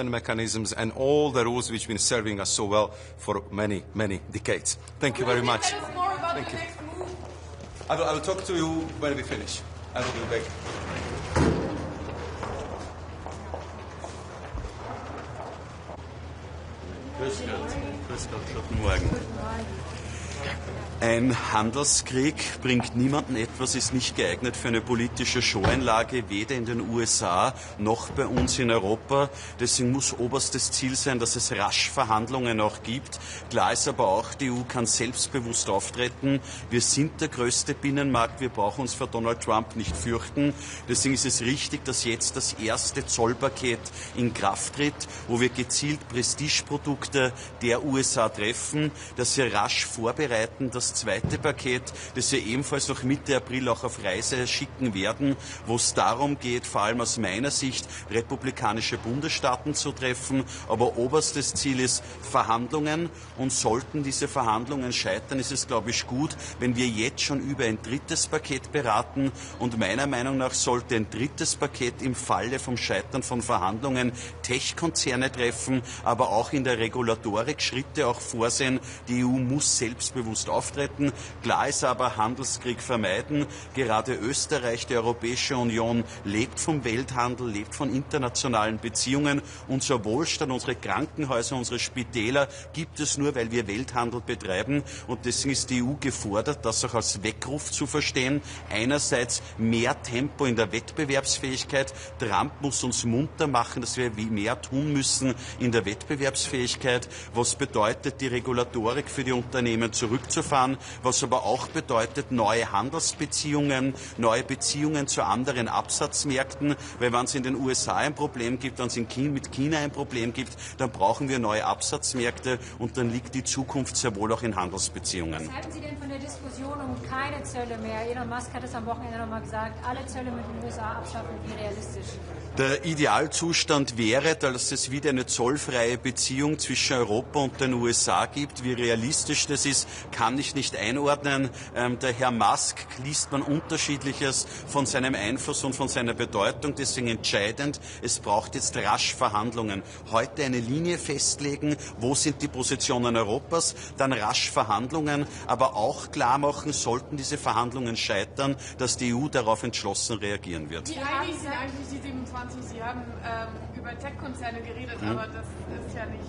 mechanisms and all the rules which have been serving us so well for many, many decades. Thank you very much. Tell us more about Thank the you. next move. I will talk to you when we finish. I will be back. Grüß Gott. Grüß Gott, guten Morgen. Ein Handelskrieg bringt niemandem etwas, ist nicht geeignet für eine politische Showeinlage, weder in den USA noch bei uns in Europa. Deswegen muss oberstes Ziel sein, dass es rasch Verhandlungen auch gibt. Klar ist aber auch, die EU kann selbstbewusst auftreten. Wir sind der größte Binnenmarkt, wir brauchen uns vor Donald Trump nicht fürchten. Deswegen ist es richtig, dass jetzt das erste Zollpaket in Kraft tritt, wo wir gezielt Prestigeprodukte der USA treffen, dass wir rasch vorbereiten, das zweite Paket, das wir ebenfalls noch Mitte April auch auf Reise schicken werden, wo es darum geht, vor allem aus meiner Sicht, republikanische Bundesstaaten zu treffen. Aber oberstes Ziel ist Verhandlungen. Und sollten diese Verhandlungen scheitern, ist es, glaube ich, gut, wenn wir jetzt schon über ein drittes Paket beraten. Und meiner Meinung nach sollte ein drittes Paket im Falle vom Scheitern von Verhandlungen Tech-Konzerne treffen, aber auch in der Regulatorik Schritte auch vorsehen. Die EU muss selbstbewusst auftreten. Klar ist aber, Handelskrieg vermeiden. Gerade Österreich, die Europäische Union, lebt vom Welthandel, lebt von internationalen Beziehungen. Unser Wohlstand, unsere Krankenhäuser, unsere Spitäler gibt es nur, weil wir Welthandel betreiben. Und deswegen ist die EU gefordert, das auch als Weckruf zu verstehen. Einerseits mehr Tempo in der Wettbewerbsfähigkeit. Trump muss uns munter machen, dass wir mehr tun müssen in der Wettbewerbsfähigkeit. Was bedeutet, die Regulatorik für die Unternehmen zurückzufahren, was aber auch bedeutet, neue Handelsbeziehungen, neue Beziehungen zu anderen Absatzmärkten, weil wenn es in den USA ein Problem gibt, wenn es mit China ein Problem gibt, dann brauchen wir neue Absatzmärkte und dann liegt die Zukunft sehr wohl auch in Handelsbeziehungen. Was halten Sie denn von der Diskussion um keine Zölle mehr? Elon Musk hat es am Wochenende nochmal gesagt, alle Zölle mit den USA abschaffen, wie realistisch? Der Idealzustand wäre, dass es wieder eine zollfreie Beziehung zwischen Europa und den USA gibt. Wie realistisch das ist, kann ich nicht einordnen. Der Herr Musk liest man Unterschiedliches von seinem Einfluss und von seiner Bedeutung. Deswegen entscheidend, es braucht jetzt rasch Verhandlungen. Heute eine Linie festlegen, wo sind die Positionen Europas, dann rasch Verhandlungen, aber auch klar machen, sollten diese Verhandlungen scheitern, dass die EU darauf entschlossen reagieren wird. Wie einig sind eigentlich die 27? Sie haben über Tech-Konzerne geredet, aber das ist ja nicht...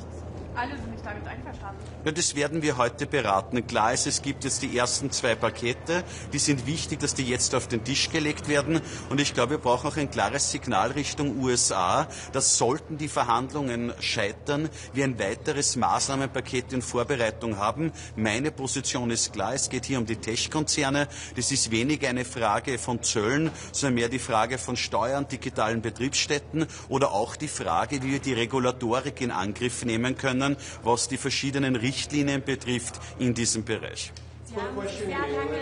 Alle sind nicht damit einverstanden. Ja, das werden wir heute beraten. Klar ist, es gibt jetzt die ersten zwei Pakete. Die sind wichtig, dass die jetzt auf den Tisch gelegt werden. Und ich glaube, wir brauchen auch ein klares Signal Richtung USA, dass sollten die Verhandlungen scheitern, wir ein weiteres Maßnahmenpaket in Vorbereitung haben. Meine Position ist klar, es geht hier um die Tech-Konzerne. Das ist weniger eine Frage von Zöllen, sondern mehr die Frage von Steuern, digitalen Betriebsstätten oder auch die Frage, wie wir die Regulatorik in Angriff nehmen können, was die verschiedenen Richtlinien betrifft in diesem Bereich. Sie haben sich sehr lange,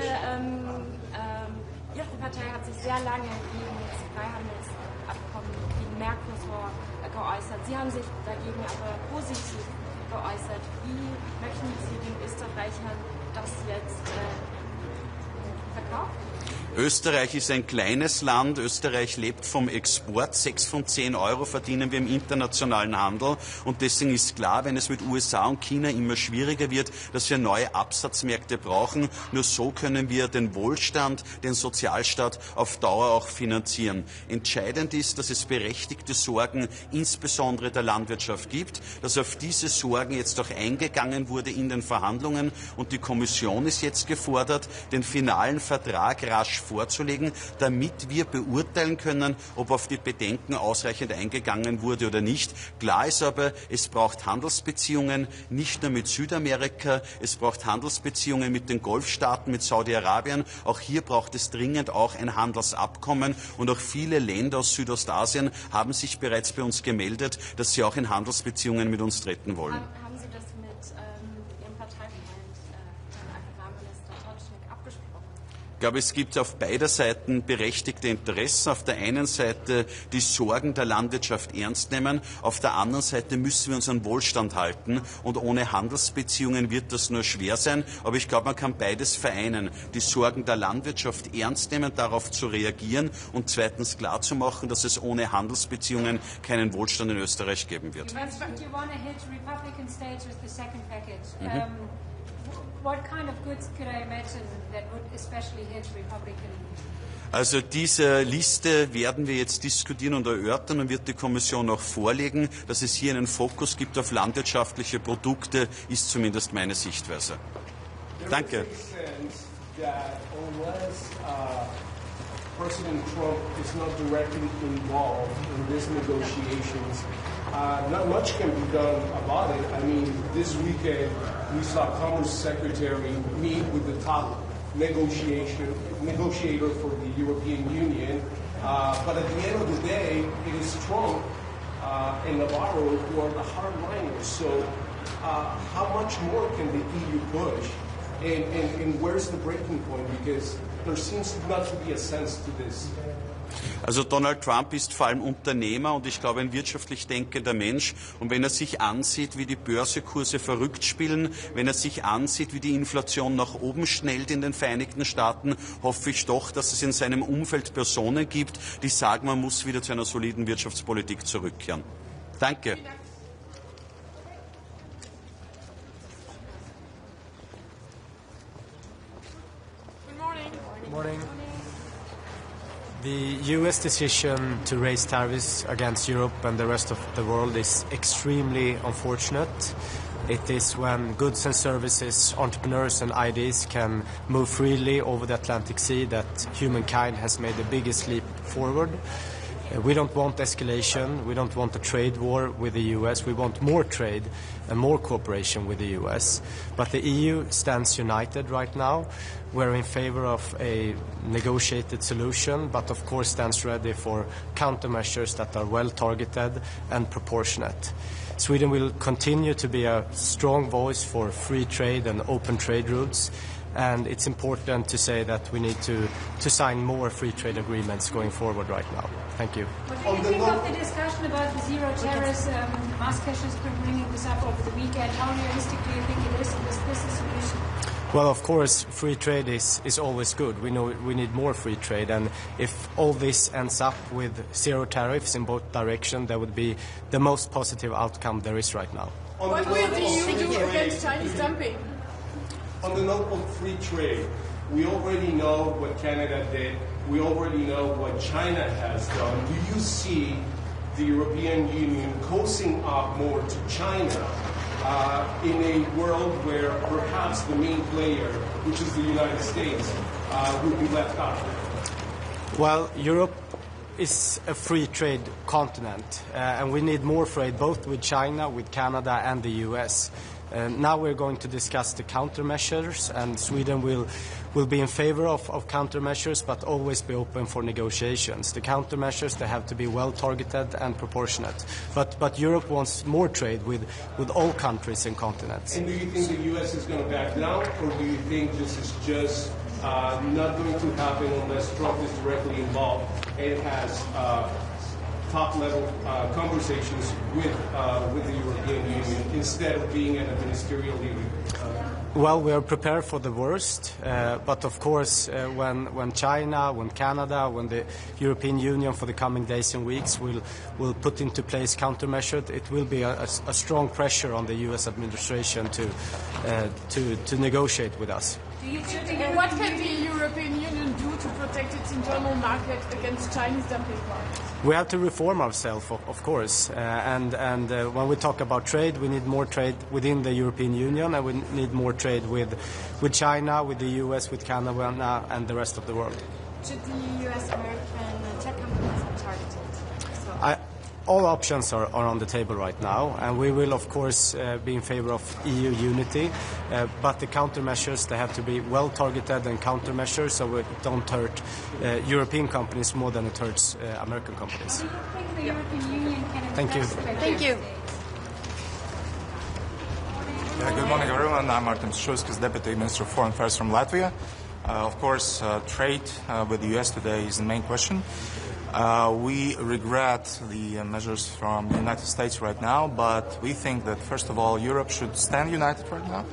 Ihre Partei hat sich sehr lange gegen das Freihandelsabkommen, gegen Mercosur geäußert. Sie haben sich dagegen aber positiv geäußert. Wie möchten Sie den Österreichern das jetzt verkaufen? Österreich ist ein kleines Land. Österreich lebt vom Export. 6 von 10 Euro verdienen wir im internationalen Handel. Und deswegen ist klar, wenn es mit USA und China immer schwieriger wird, dass wir neue Absatzmärkte brauchen. Nur so können wir den Wohlstand, den Sozialstaat auf Dauer auch finanzieren. Entscheidend ist, dass es berechtigte Sorgen, insbesondere der Landwirtschaft gibt, dass auf diese Sorgen jetzt auch eingegangen wurde in den Verhandlungen. Und die Kommission ist jetzt gefordert, den finalen Vertrag rasch vorzulegen, damit wir beurteilen können, ob auf die Bedenken ausreichend eingegangen wurde oder nicht. Klar ist aber, es braucht Handelsbeziehungen, nicht nur mit Südamerika, es braucht Handelsbeziehungen mit den Golfstaaten, mit Saudi-Arabien. Auch hier braucht es dringend auch ein Handelsabkommen und auch viele Länder aus Südostasien haben sich bereits bei uns gemeldet, dass sie auch in Handelsbeziehungen mit uns treten wollen. Haben Sie das mit Ihrem Parteifreund, Herrn Agrarminister abgesprochen? glaube, es gibt auf beider Seiten berechtigte Interessen. Auf der einen Seite die Sorgen der Landwirtschaft ernst nehmen, auf der anderen Seite müssen wir unseren Wohlstand halten und ohne Handelsbeziehungen wird das nur schwer sein. Aber ich glaube, man kann beides vereinen. Die Sorgen der Landwirtschaft ernst nehmen, darauf zu reagieren und zweitens klarzumachen, dass es ohne Handelsbeziehungen keinen Wohlstand in Österreich geben wird. What kind of goods could I imagine that would especially hit Republican? Also diese Liste werden wir jetzt diskutieren und erörtern und wird die Kommission auch vorlegen. Dass es hier einen Fokus gibt auf landwirtschaftliche Produkte, ist zumindest meine Sichtweise. Danke. President Trump is not directly involved in these negotiations. Not much can be done about it. I mean, this weekend we saw Commerce Secretary meet with the top negotiator for the European Union. But at the end of the day, it is Trump and Navarro who are the hardliners. So how much more can the EU push? And where's the breaking point? Because there seems not to be a sense to this. Also Donald Trump ist vor allem Unternehmer und ich glaube ein wirtschaftlich denkender Mensch. Und wenn er sich ansieht, wie die Börsekurse verrückt spielen, wenn er sich ansieht, wie die Inflation nach oben schnellt in den Vereinigten Staaten, hoffe ich doch, dass es in seinem Umfeld Personen gibt, die sagen, man muss wieder zu einer soliden Wirtschaftspolitik zurückkehren. Danke. Good morning. The US decision to raise tariffs against Europe and the rest of the world is extremely unfortunate. It is when goods and services, entrepreneurs and ideas can move freely over the Atlantic Sea that humankind has made the biggest leap forward. We don't want escalation, we don't want a trade war with the US, we want more trade and more cooperation with the US. But the EU stands united right now. We're in favor of a negotiated solution, but of course stands ready for countermeasures that are well targeted and proportionate. Sweden will continue to be a strong voice for free trade and open trade routes. And it's important to say that we need to sign more free trade agreements going forward right now. Thank you. What do you think of the discussion about the zero tariffs? Musk has just been bringing this up over the weekend. How realistic do you think it is? Is this a solution? Well, of course, free trade is always good. We know we need more free trade, and if all this ends up with zero tariffs in both directions, that would be the most positive outcome there is right now. What will the EU do against Chinese dumping? On the note of free trade, we already know what Canada did. We already know what China has done. Do you see the European Union cozying up more to China in a world where perhaps the main player, which is the United States, will be left out? Well, Europe is a free trade continent, and we need more trade both with China, with Canada, and the US. Now we're going to discuss the countermeasures, and Sweden will be in favor of countermeasures, but always be open for negotiations. The countermeasures, they have to be well targeted and proportionate. But Europe wants more trade with all countries and continents. And do you think the US is going to back down, or do you think this is just not going to happen unless Trump is directly involved and has top-level conversations with the European Union instead of being an ministerial leader? Well, we are prepared for the worst, but of course, when China, when Canada, when the European Union for the coming days and weeks will put into place countermeasures, it will be a strong pressure on the U.S. administration to negotiate with us. What can the European Union do to protect its internal market against Chinese dumping? We have to reform ourselves, of course, and when we talk about trade, we need more trade within the European Union, and we need more trade with China, with the US, with Canada, and the rest of the world. Should the US-American tech companies be targeted? All options are on the table right now, and we will, of course, be in favor of EU unity, but the countermeasures, they have to be well targeted and countermeasures so it don't hurt European companies more than it hurts American companies. Do you think the European Union can Thank you. Thank you. Good morning, everyone. I'm Artem Šuskis, Deputy Minister of Foreign Affairs from Latvia. Of course, trade with the US today is the main question. We regret the measures from the United States right now, but we think that, first of all, Europe should stand united right now,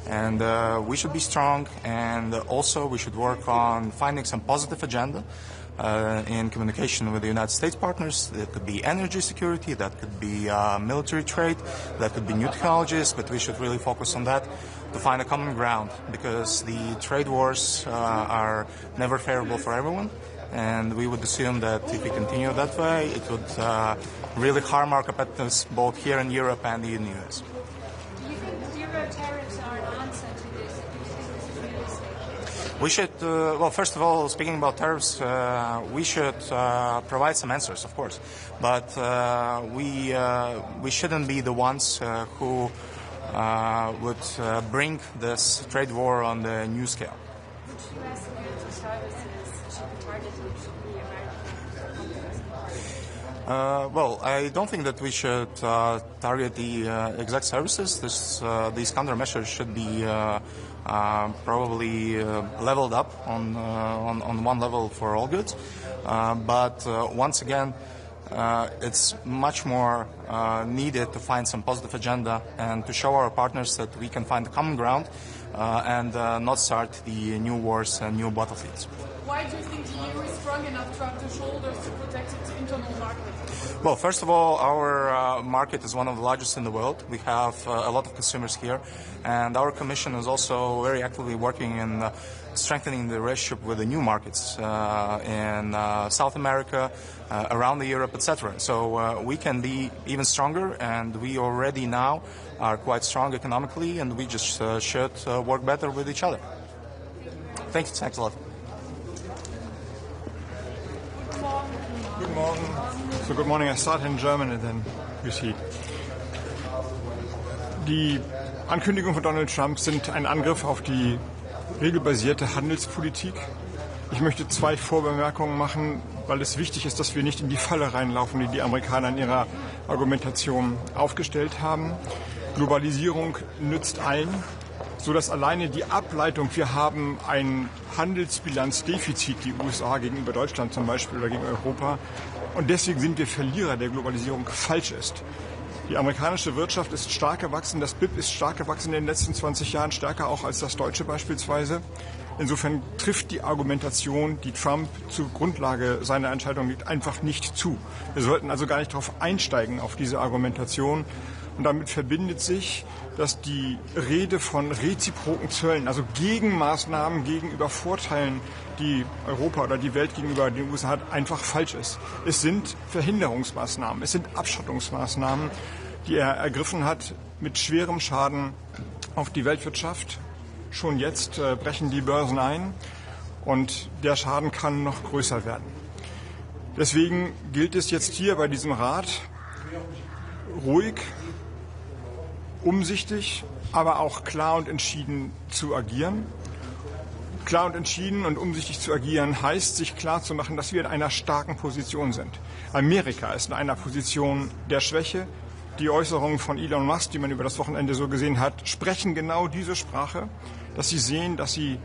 and we should be strong, and also we should work on finding some positive agenda in communication with the United States partners. That could be energy security, that could be military trade, that could be new technologies, but we should really focus on that to find a common ground, because the trade wars are never favorable for everyone. And we would assume that if we continue that way, it would really harm our competitiveness both here in Europe and in the US. Do you think zero tariffs are an answer to this? Do you think this is realistic? We should, well, first of all, speaking about tariffs, we should provide some answers, of course. But we shouldn't be the ones who would bring this trade war on the new scale. Which US goods or services should be targeted to the American companies? Well, I don't think that we should target the exact services. These countermeasures should be probably leveled up on one level for all goods. But once again, it's much more needed to find some positive agenda and to show our partners that we can find a common ground and not start the new wars and new battlefields. Why do you think the EU is strong enough to have the shoulders to protect its internal market? Well, first of all, our market is one of the largest in the world. We have a lot of consumers here, and our Commission is also very actively working in strengthening the relationship with the new markets in South America, around Europe, etc. So we can be even stronger, and we already now are quite strong economically, and we just should work better with each other. Thank you. Thanks a lot. Good morning. So good morning. I start in German and then you see. Die Ankündigungen von Donald Trump sind ein Angriff auf die regelbasierte Handelspolitik. Ich möchte zwei Vorbemerkungen machen, weil es wichtig ist, dass wir nicht in die Falle reinlaufen, die die Amerikaner in ihrer Argumentation aufgestellt haben. Globalisierung nützt allen, sodass alleine die Ableitung, wir haben ein Handelsbilanzdefizit, die USA gegenüber Deutschland zum Beispiel oder gegen Europa, und deswegen sind wir Verlierer der Globalisierung, falsch ist. Die amerikanische Wirtschaft ist stark gewachsen, das BIP ist stark gewachsen in den letzten 20 Jahren, stärker auch als das deutsche beispielsweise. Insofern trifft die Argumentation, die Trump zur Grundlage seiner Entscheidung liegt, einfach nicht zu. Wir sollten also gar nicht darauf einsteigen, auf diese Argumentation. Und damit verbindet sich, dass die Rede von reziproken Zöllen, also Gegenmaßnahmen gegenüber Vorteilen, die Europa oder die Welt gegenüber den USA hat, einfach falsch ist. Es sind Verhinderungsmaßnahmen, es sind Abschottungsmaßnahmen, die er ergriffen hat mit schwerem Schaden auf die Weltwirtschaft. Schon jetzt brechen die Börsen ein und der Schaden kann noch größer werden. Deswegen gilt es jetzt hier bei diesem Rat, ruhig, umsichtig, aber auch klar und entschieden zu agieren. Klar und entschieden und umsichtig zu agieren heißt, sich klar zu machen, dass wir in einer starken Position sind. Amerika ist in einer Position der Schwäche. Die Äußerungen von Elon Musk, die man über das Wochenende so gesehen hat, sprechen genau diese Sprache, dass sie sehen, dass sie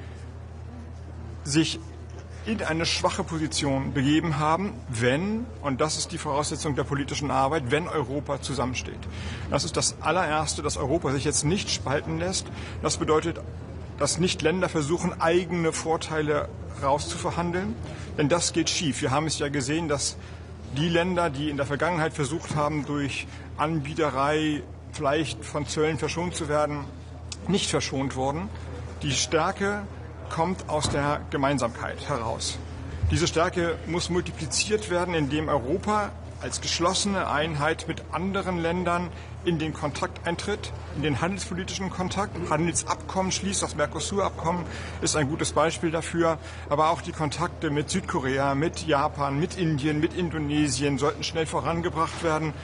sich in eine schwache Position begeben haben, wenn, und das ist die Voraussetzung der politischen Arbeit, wenn Europa zusammensteht. Das ist das allererste, dass Europa sich jetzt nicht spalten lässt. Das bedeutet, dass nicht Länder versuchen, eigene Vorteile rauszuverhandeln, denn das geht schief. Wir haben es ja gesehen, dass die Länder, die in der Vergangenheit versucht haben, durch Anbieterei vielleicht von Zöllen verschont zu werden, nicht verschont wurden. Die Stärke kommt aus der Gemeinsamkeit heraus. Diese Stärke muss multipliziert werden, indem Europa als geschlossene Einheit mit anderen Ländern in den Kontakt eintritt, in den handelspolitischen Kontakt, Handelsabkommen schließt. Das Mercosur-Abkommen ist ein gutes Beispiel dafür. Aber auch die Kontakte mit Südkorea, mit Japan, mit Indien, mit Indonesien sollten schnell vorangebracht werden.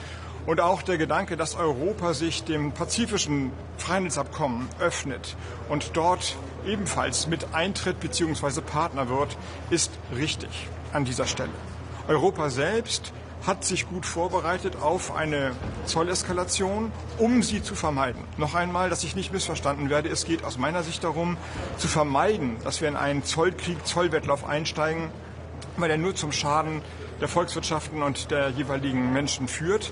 Und auch der Gedanke, dass Europa sich dem pazifischen Freihandelsabkommen öffnet und dort ebenfalls mit Eintritt bzw. Partner wird, ist richtig an dieser Stelle. Europa selbst hat sich gut vorbereitet auf eine Zolleskalation, um sie zu vermeiden. Noch einmal, dass ich nicht missverstanden werde, es geht aus meiner Sicht darum, zu vermeiden, dass wir in einen Zollkrieg, Zollwettlauf einsteigen, weil der nur zum Schaden der Volkswirtschaften und der jeweiligen Menschen führt.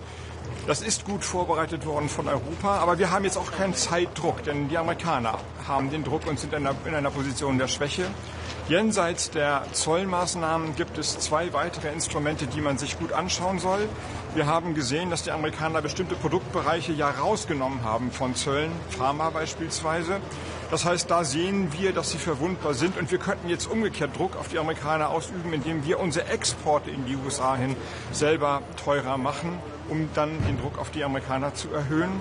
Das ist gut vorbereitet worden von Europa, aber wir haben jetzt auch keinen Zeitdruck, denn die Amerikaner haben den Druck und sind in einer Position der Schwäche. Jenseits der Zollmaßnahmen gibt es 2 weitere Instrumente, die man sich gut anschauen soll. Wir haben gesehen, dass die Amerikaner bestimmte Produktbereiche ja rausgenommen haben von Zöllen, Pharma beispielsweise. Das heißt, da sehen wir, dass sie verwundbar sind und wir könnten jetzt umgekehrt Druck auf die Amerikaner ausüben, indem wir unsere Exporte in die USA hin selber teurer machen, um dann den Druck auf die Amerikaner zu erhöhen.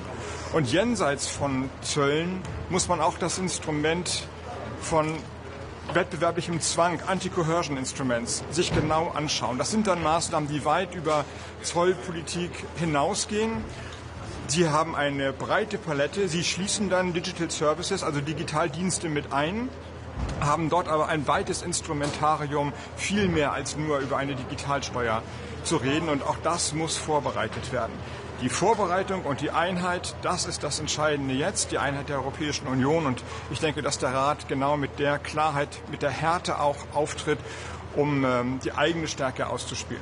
Und jenseits von Zöllen muss man auch das Instrument von wettbewerblichem Zwang, Anti-Coercion Instruments, sich genau anschauen. Das sind dann Maßnahmen, die weit über Zollpolitik hinausgehen. Sie haben eine breite Palette. Sie schließen dann Digital Services, also Digitaldienste mit ein, haben dort aber ein weites Instrumentarium, viel mehr als nur über eine Digitalsteuer zu reden. Und auch das muss vorbereitet werden. Die Vorbereitung und die Einheit, das ist das Entscheidende jetzt, die Einheit der Europäischen Union. Und ich denke, dass der Rat genau mit der Klarheit, mit der Härte auch auftritt, um die eigene Stärke auszuspielen.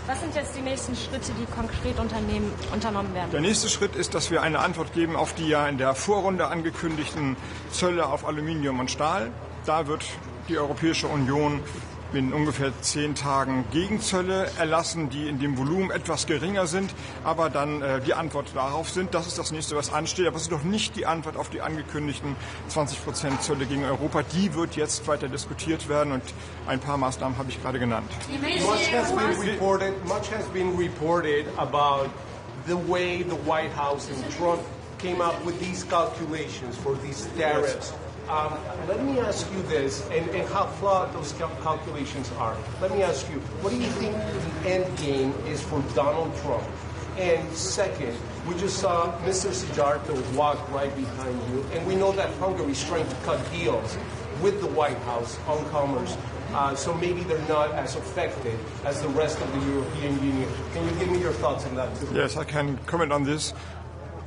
Was sind jetzt die nächsten Schritte, die konkret unternommen werden? Der nächste Schritt ist, dass wir eine Antwort geben auf die ja in der Vorrunde angekündigten Zölle auf Aluminium und Stahl. Da wird die Europäische Union in ungefähr 10 Tagen Gegenzölle erlassen, die in dem Volumen etwas geringer sind, aber dann die Antwort darauf sind. Das ist das nächste, was ansteht. Aber es ist noch nicht die Antwort auf die angekündigten 20% Zölle gegen Europa. Die wird jetzt weiter diskutiert werden und ein paar Maßnahmen habe ich gerade genannt. Much has been reported about the way the White House and Trump came up with these calculations for these tariffs. Let me ask you this, and how flawed those calculations are. Let me ask you, what do you think the end game is for Donald Trump? And second, we just saw Mr. Sijarto walk right behind you, and we know that Hungary is trying to cut deals with the White House on commerce. So maybe they're not as affected as the rest of the European Union. Can you give me your thoughts on that too? Yes, I can comment on this.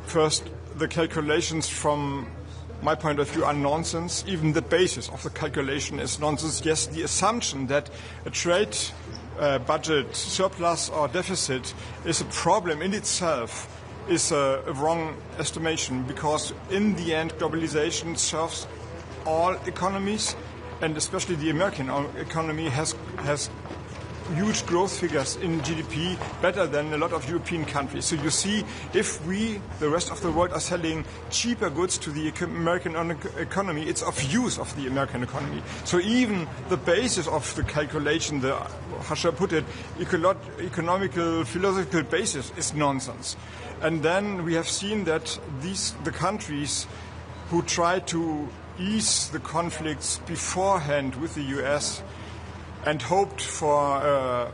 First, the calculations from my point of view are nonsense. Even the basis of the calculation is nonsense. Yes, the assumption that a trade budget surplus or deficit is a problem in itself is a wrong estimation, because in the end globalization serves all economies, and especially the American economy has huge growth figures in GDP, better than a lot of European countries. So you see, if we, the rest of the world, are selling cheaper goods to the American economy, it's of use of the American economy. So even the basis of the calculation, the, how shall I put it, economical, philosophical basis is nonsense. And then we have seen that the countries who try to ease the conflicts beforehand with the US and hoped for a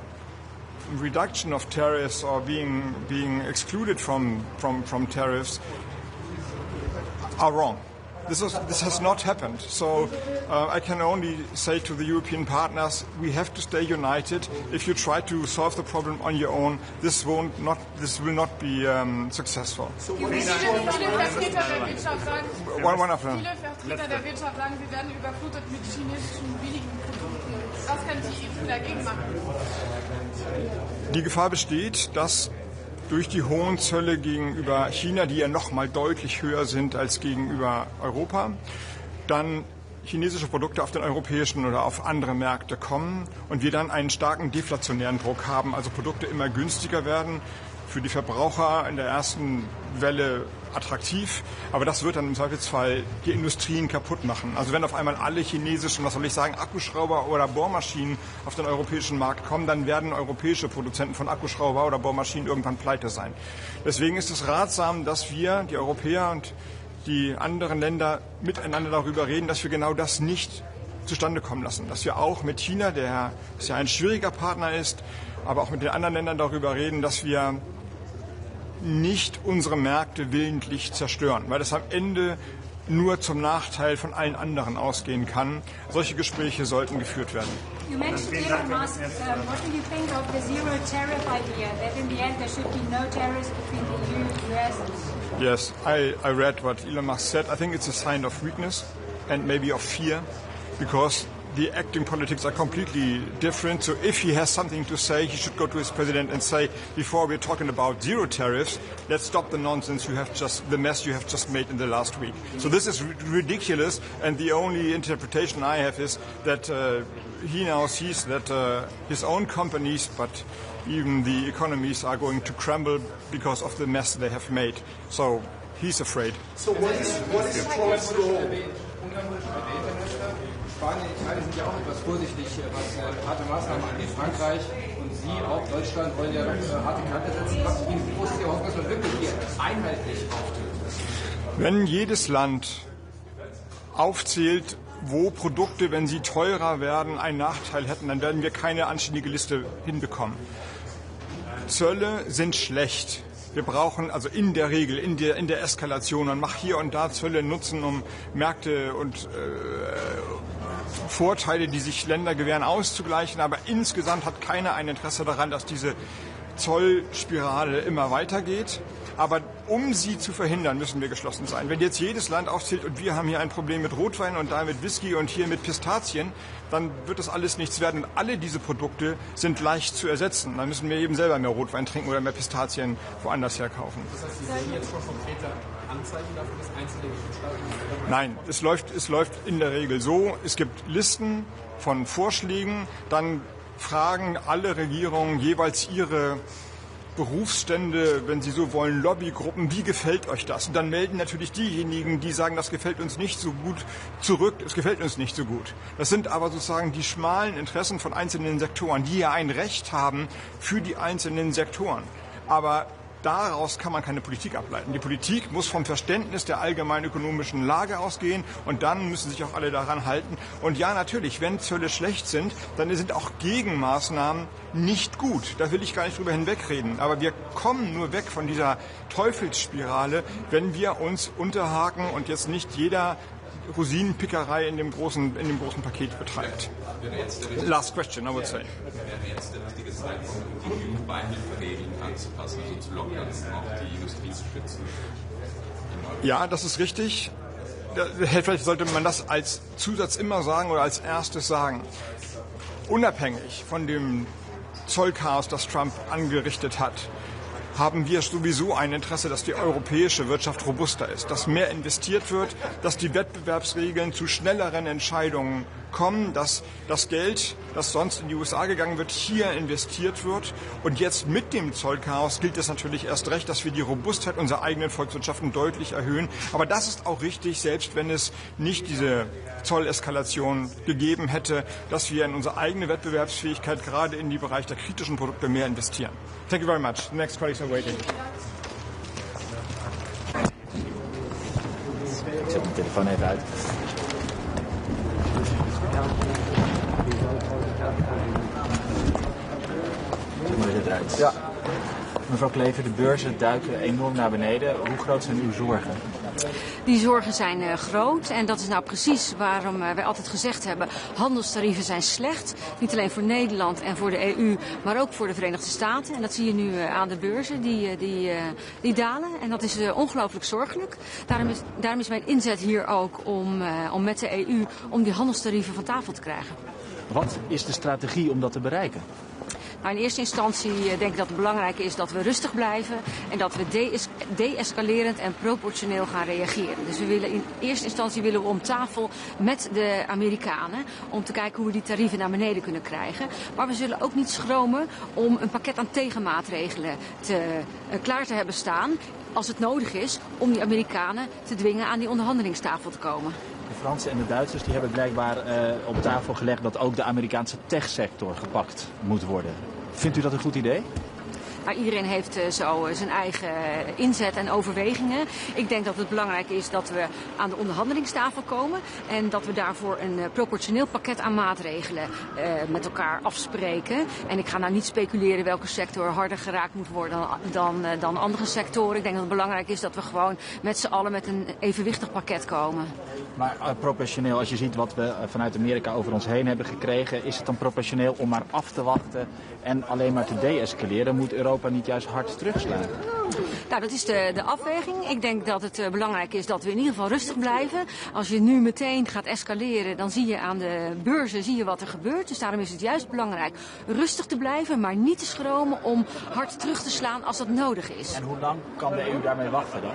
reduction of tariffs or being excluded from tariffs are wrong. This has not happened. So I can only say to the European partners, we have to stay united. If you try to solve the problem on your own, this will not be successful. So viele Vertreter der Wirtschaft sagen, sie werden überflutet mit chinesischen billigen Produkten. Was kann die EU dagegen machen? Die Gefahr besteht, dass durch die hohen Zölle gegenüber China, die ja noch mal deutlich höher sind als gegenüber Europa, dann chinesische Produkte auf den europäischen oder auf andere Märkte kommen und wir dann einen starken deflationären Druck haben, also Produkte immer günstiger werden, für die Verbraucher in der ersten Welle attraktiv, aber das wird dann im Zweifelsfall die Industrien kaputt machen. Also wenn auf einmal alle chinesischen, was soll ich sagen, Akkuschrauber oder Bohrmaschinen auf den europäischen Markt kommen, dann werden europäische Produzenten von Akkuschrauber oder Bohrmaschinen irgendwann pleite sein. Deswegen ist es ratsam, dass wir, die Europäer und die anderen Länder, miteinander darüber reden, dass wir genau das nicht zustande kommen lassen. Dass wir auch mit China, der ja ein schwieriger Partner ist, aber auch mit den anderen Ländern darüber reden, dass wir nicht unsere Märkte willentlich zerstören, weil das am Ende nur zum Nachteil von allen anderen ausgehen kann. Solche Gespräche sollten geführt werden. You mentioned Elon Musk. What do you think of the zero tariff idea? That in the end there should be no tariffs between the EU and the US? Yes, I read what Elon Musk said. I think it's a sign of weakness and maybe of fear, because the acting politics are completely different. So if he has something to say, he should go to his president and say, before we're talking about zero tariffs, let's stop the nonsense the mess you have just made in the last week. So this is ridiculous, and the only interpretation I have is that he now sees that his own companies, but even the economies, are going to crumble because of the mess they have made. So he's afraid. So what is Trump's goal? Spanien und Italien sind ja auch etwas vorsichtig, was harte Maßnahmen angeht. Frankreich und Sie, auch Deutschland, wollen ja harte Kante setzen. Wie groß ist Ihre Hoffnung, dass man wirklich hier einheitlich auftritt? Wenn jedes Land aufzählt, wo Produkte, wenn sie teurer werden, einen Nachteil hätten, dann werden wir keine anständige Liste hinbekommen. Zölle sind schlecht. Wir brauchen also in der Regel, in der Eskalation, man macht hier und da Zölle nutzen, um Märkte und Vorteile, die sich Länder gewähren, auszugleichen. Aber insgesamt hat keiner ein Interesse daran, dass diese Zollspirale immer weitergeht. Aber um sie zu verhindern, müssen wir geschlossen sein. Wenn jetzt jedes Land aufzählt und wir haben hier ein Problem mit Rotwein und da mit Whisky und hier mit Pistazien, dann wird das alles nichts werden. Und alle diese Produkte sind leicht zu ersetzen. Dann müssen wir eben selber mehr Rotwein trinken oder mehr Pistazien woanders herkaufen. Das heißt, Sie sehen jetzt schon konkrete Anzeichen dafür, dass einzelne Mitgliedstaaten... Nein, es läuft in der Regel so, es gibt Listen von Vorschlägen, dann fragen alle Regierungen jeweils ihre Berufsstände, wenn Sie so wollen, Lobbygruppen, wie gefällt euch das? Und dann melden natürlich diejenigen, die sagen, das gefällt uns nicht so gut, zurück, es gefällt uns nicht so gut. Das sind aber sozusagen die schmalen Interessen von einzelnen Sektoren, die ja ein Recht haben für die einzelnen Sektoren. Aber daraus kann man keine Politik ableiten. Die Politik muss vom Verständnis der allgemeinen ökonomischen Lage ausgehen und dann müssen sich auch alle daran halten. Und ja, natürlich, wenn Zölle schlecht sind, dann sind auch Gegenmaßnahmen nicht gut. Da will ich gar nicht drüber hinwegreden. Aber wir kommen nur weg von dieser Teufelsspirale, wenn wir uns unterhaken und jetzt nicht jeder Rosinenpickerei in dem großen Paket betreibt. Last question, I would say. Wäre jetzt der richtige Zeitpunkt, um die EU-Beihilferegeln anzupassen, also zu lockern, auch die Industrie zu schützen? Ja, das ist richtig. Vielleicht sollte man das als Zusatz immer sagen oder als erstes sagen. Unabhängig von dem Zollchaos, das Trump angerichtet hat, haben wir sowieso ein Interesse, dass die europäische Wirtschaft robuster ist, dass mehr investiert wird, dass die Wettbewerbsregeln zu schnelleren Entscheidungen kommen, dass das Geld, das sonst in die USA gegangen wird, hier investiert wird. Und jetzt mit dem Zollchaos gilt es natürlich erst recht, dass wir die Robustheit unserer eigenen Volkswirtschaften deutlich erhöhen. Aber das ist auch richtig, selbst wenn es nicht diese Zolleskalation gegeben hätte, dass wir in unsere eigene Wettbewerbsfähigkeit, gerade in die Bereich der kritischen Produkte, mehr investieren. Thank you very much. The next colleagues are waiting. Ik zet mijn telefoon even uit. Doe maar dit eruit. Ja. Mevrouw Klever, de beurzen duiken enorm naar beneden. Hoe groot zijn uw zorgen? Die zorgen zijn groot en dat is nou precies waarom wij altijd gezegd hebben, handelstarieven zijn slecht. Niet alleen voor Nederland en voor de EU, maar ook voor de Verenigde Staten. En dat zie je nu aan de beurzen, die dalen. En dat is ongelooflijk zorgelijk. Daarom is mijn inzet hier ook om met de EU om die handelstarieven van tafel te krijgen. Wat is de strategie om dat te bereiken? Nou, in eerste instantie denk ik dat het belangrijk is dat we rustig blijven en dat we de-escalerend en proportioneel gaan reageren. Dus in eerste instantie willen we om tafel met de Amerikanen om te kijken hoe we die tarieven naar beneden kunnen krijgen. Maar we zullen ook niet schromen om een pakket aan tegenmaatregelen klaar te hebben staan als het nodig is om die Amerikanen te dwingen aan die onderhandelingstafel te komen. De Fransen en de Duitsers die hebben blijkbaar op tafel gelegd dat ook de Amerikaanse techsector gepakt moet worden. Vindt u dat een goed idee? Maar iedereen heeft zo zijn eigen inzet en overwegingen. Ik denk dat het belangrijk is dat we aan de onderhandelingstafel komen en dat we daarvoor een proportioneel pakket aan maatregelen met elkaar afspreken. En ik ga nou niet speculeren welke sector harder geraakt moet worden dan andere sectoren. Ik denk dat het belangrijk is dat we gewoon met z'n allen met een evenwichtig pakket komen. Maar proportioneel, als je ziet wat we vanuit Amerika over ons heen hebben gekregen, is het dan proportioneel om maar af te wachten en alleen maar te de-escaleren? Moet Europa niet juist hard terugslaan? Nou, dat is de afweging. Ik denk dat het belangrijk is dat we in ieder geval rustig blijven. Als je nu meteen gaat escaleren, dan zie je aan de beurzen wat er gebeurt. Dus daarom is het juist belangrijk rustig te blijven, maar niet te schromen om hard terug te slaan als dat nodig is. En hoe lang kan de EU daarmee wachten dan?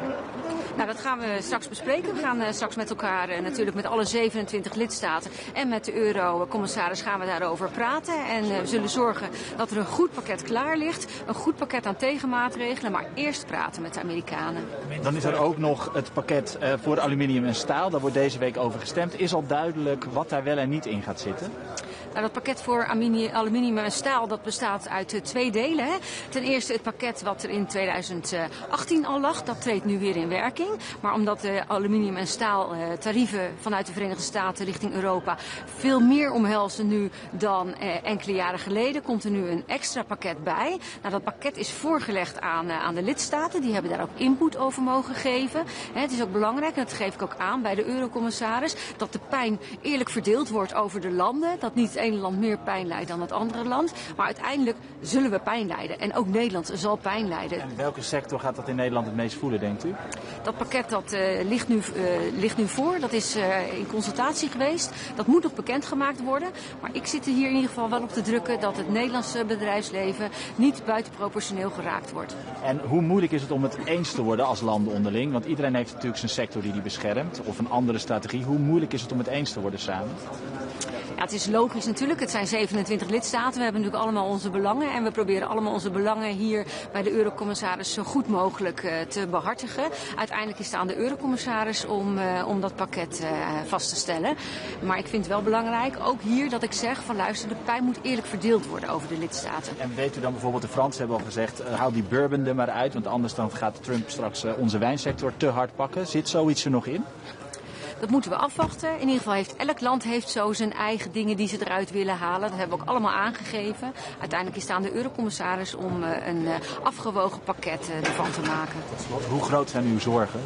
Nou, dat gaan we straks bespreken. We gaan straks met elkaar, natuurlijk met alle 27 lidstaten en met de eurocommissaris gaan we daarover praten. En we zullen zorgen dat er een goed pakket klaar ligt. Een goed pakket aan tegenmaatregelen, maar eerst praten met de Amerikanen. Dan is er ook nog het pakket voor aluminium en staal. Daar wordt deze week over gestemd. Is al duidelijk wat daar wel en niet in gaat zitten? Nou, dat pakket voor aluminium en staal dat bestaat uit 2 delen. Hè. Ten eerste het pakket wat er in 2018 al lag. Dat treedt nu weer in werking. Maar omdat de aluminium en staal tarieven vanuit de Verenigde Staten richting Europa veel meer omhelzen nu dan enkele jaren geleden, komt er nu een extra pakket bij. Nou, dat pakket is voorgelegd aan de lidstaten. Die hebben daar ook input over mogen geven. Het is ook belangrijk, en dat geef ik ook aan bij de eurocommissaris, dat de pijn eerlijk verdeeld wordt over de landen. Dat niet het ene land meer pijn lijdt dan het andere land. Maar uiteindelijk zullen we pijn lijden. En ook Nederland zal pijn lijden. En welke sector gaat dat in Nederland het meest voelen, denkt u? Dat pakket dat ligt nu voor. Dat is in consultatie geweest. Dat moet nog bekendgemaakt worden. Maar ik zit er hier in ieder geval wel op te drukken dat het Nederlandse bedrijfsleven niet buitenproportioneel geraakt wordt. En hoe moeilijk is het om het eens te worden als landen onderling? Want iedereen heeft natuurlijk zijn sector die beschermt. Of een andere strategie. Hoe moeilijk is het om het eens te worden samen? Ja, het is logisch natuurlijk. Het zijn 27 lidstaten. We hebben natuurlijk allemaal onze belangen. En we proberen allemaal onze belangen hier bij de eurocommissaris zo goed mogelijk te behartigen. Uiteindelijk is het aan de eurocommissaris om dat pakket vast te stellen. Maar ik vind het wel belangrijk, ook hier, dat ik zeg van luister, de pijn moet eerlijk verdeeld worden over de lidstaten. En weet u dan bijvoorbeeld, de Fransen hebben al gezegd, haal die bourbon er maar uit. Want anders dan gaat Trump straks onze wijnsector te hard pakken. Zit zoiets er nog in? Dat moeten we afwachten. In ieder geval heeft elk land zo zijn eigen dingen die ze eruit willen halen. Dat hebben we ook allemaal aangegeven. Uiteindelijk is het aan de eurocommissaris om een afgewogen pakket ervan te maken. Hoe groot zijn uw zorgen?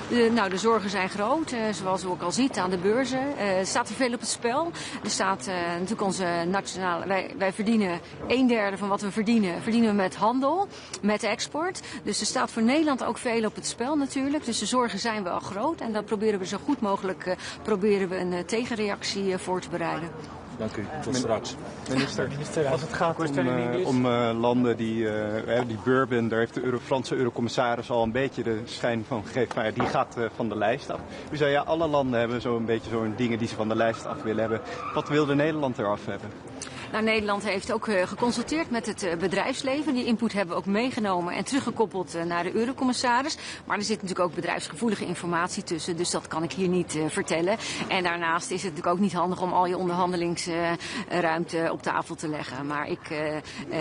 De zorgen zijn groot, zoals u ook al ziet aan de beurzen. Er staat er veel op het spel. Er staat natuurlijk onze nationale... Wij verdienen 1/3 van wat we verdienen we met handel, met export. Dus er staat voor Nederland ook veel op het spel natuurlijk. Dus de zorgen zijn wel groot en daar proberen we zo goed mogelijk een tegenreactie voor te bereiden. Dank u. Tot straks. Minister, als het gaat om landen die bourbon, daar heeft de Franse eurocommissaris al een beetje de schijn van gegeven, maar die gaat van de lijst af. U zei ja, alle landen hebben zo'n beetje zo'n dingen die ze van de lijst af willen hebben. Wat wilde Nederland eraf hebben? Nou, Nederland heeft ook geconsulteerd met het bedrijfsleven. Die input hebben we ook meegenomen en teruggekoppeld naar de eurocommissaris. Maar er zit natuurlijk ook bedrijfsgevoelige informatie tussen, dus dat kan ik hier niet vertellen. En daarnaast is het natuurlijk ook niet handig om al je onderhandelingsruimte op tafel te leggen. Maar ik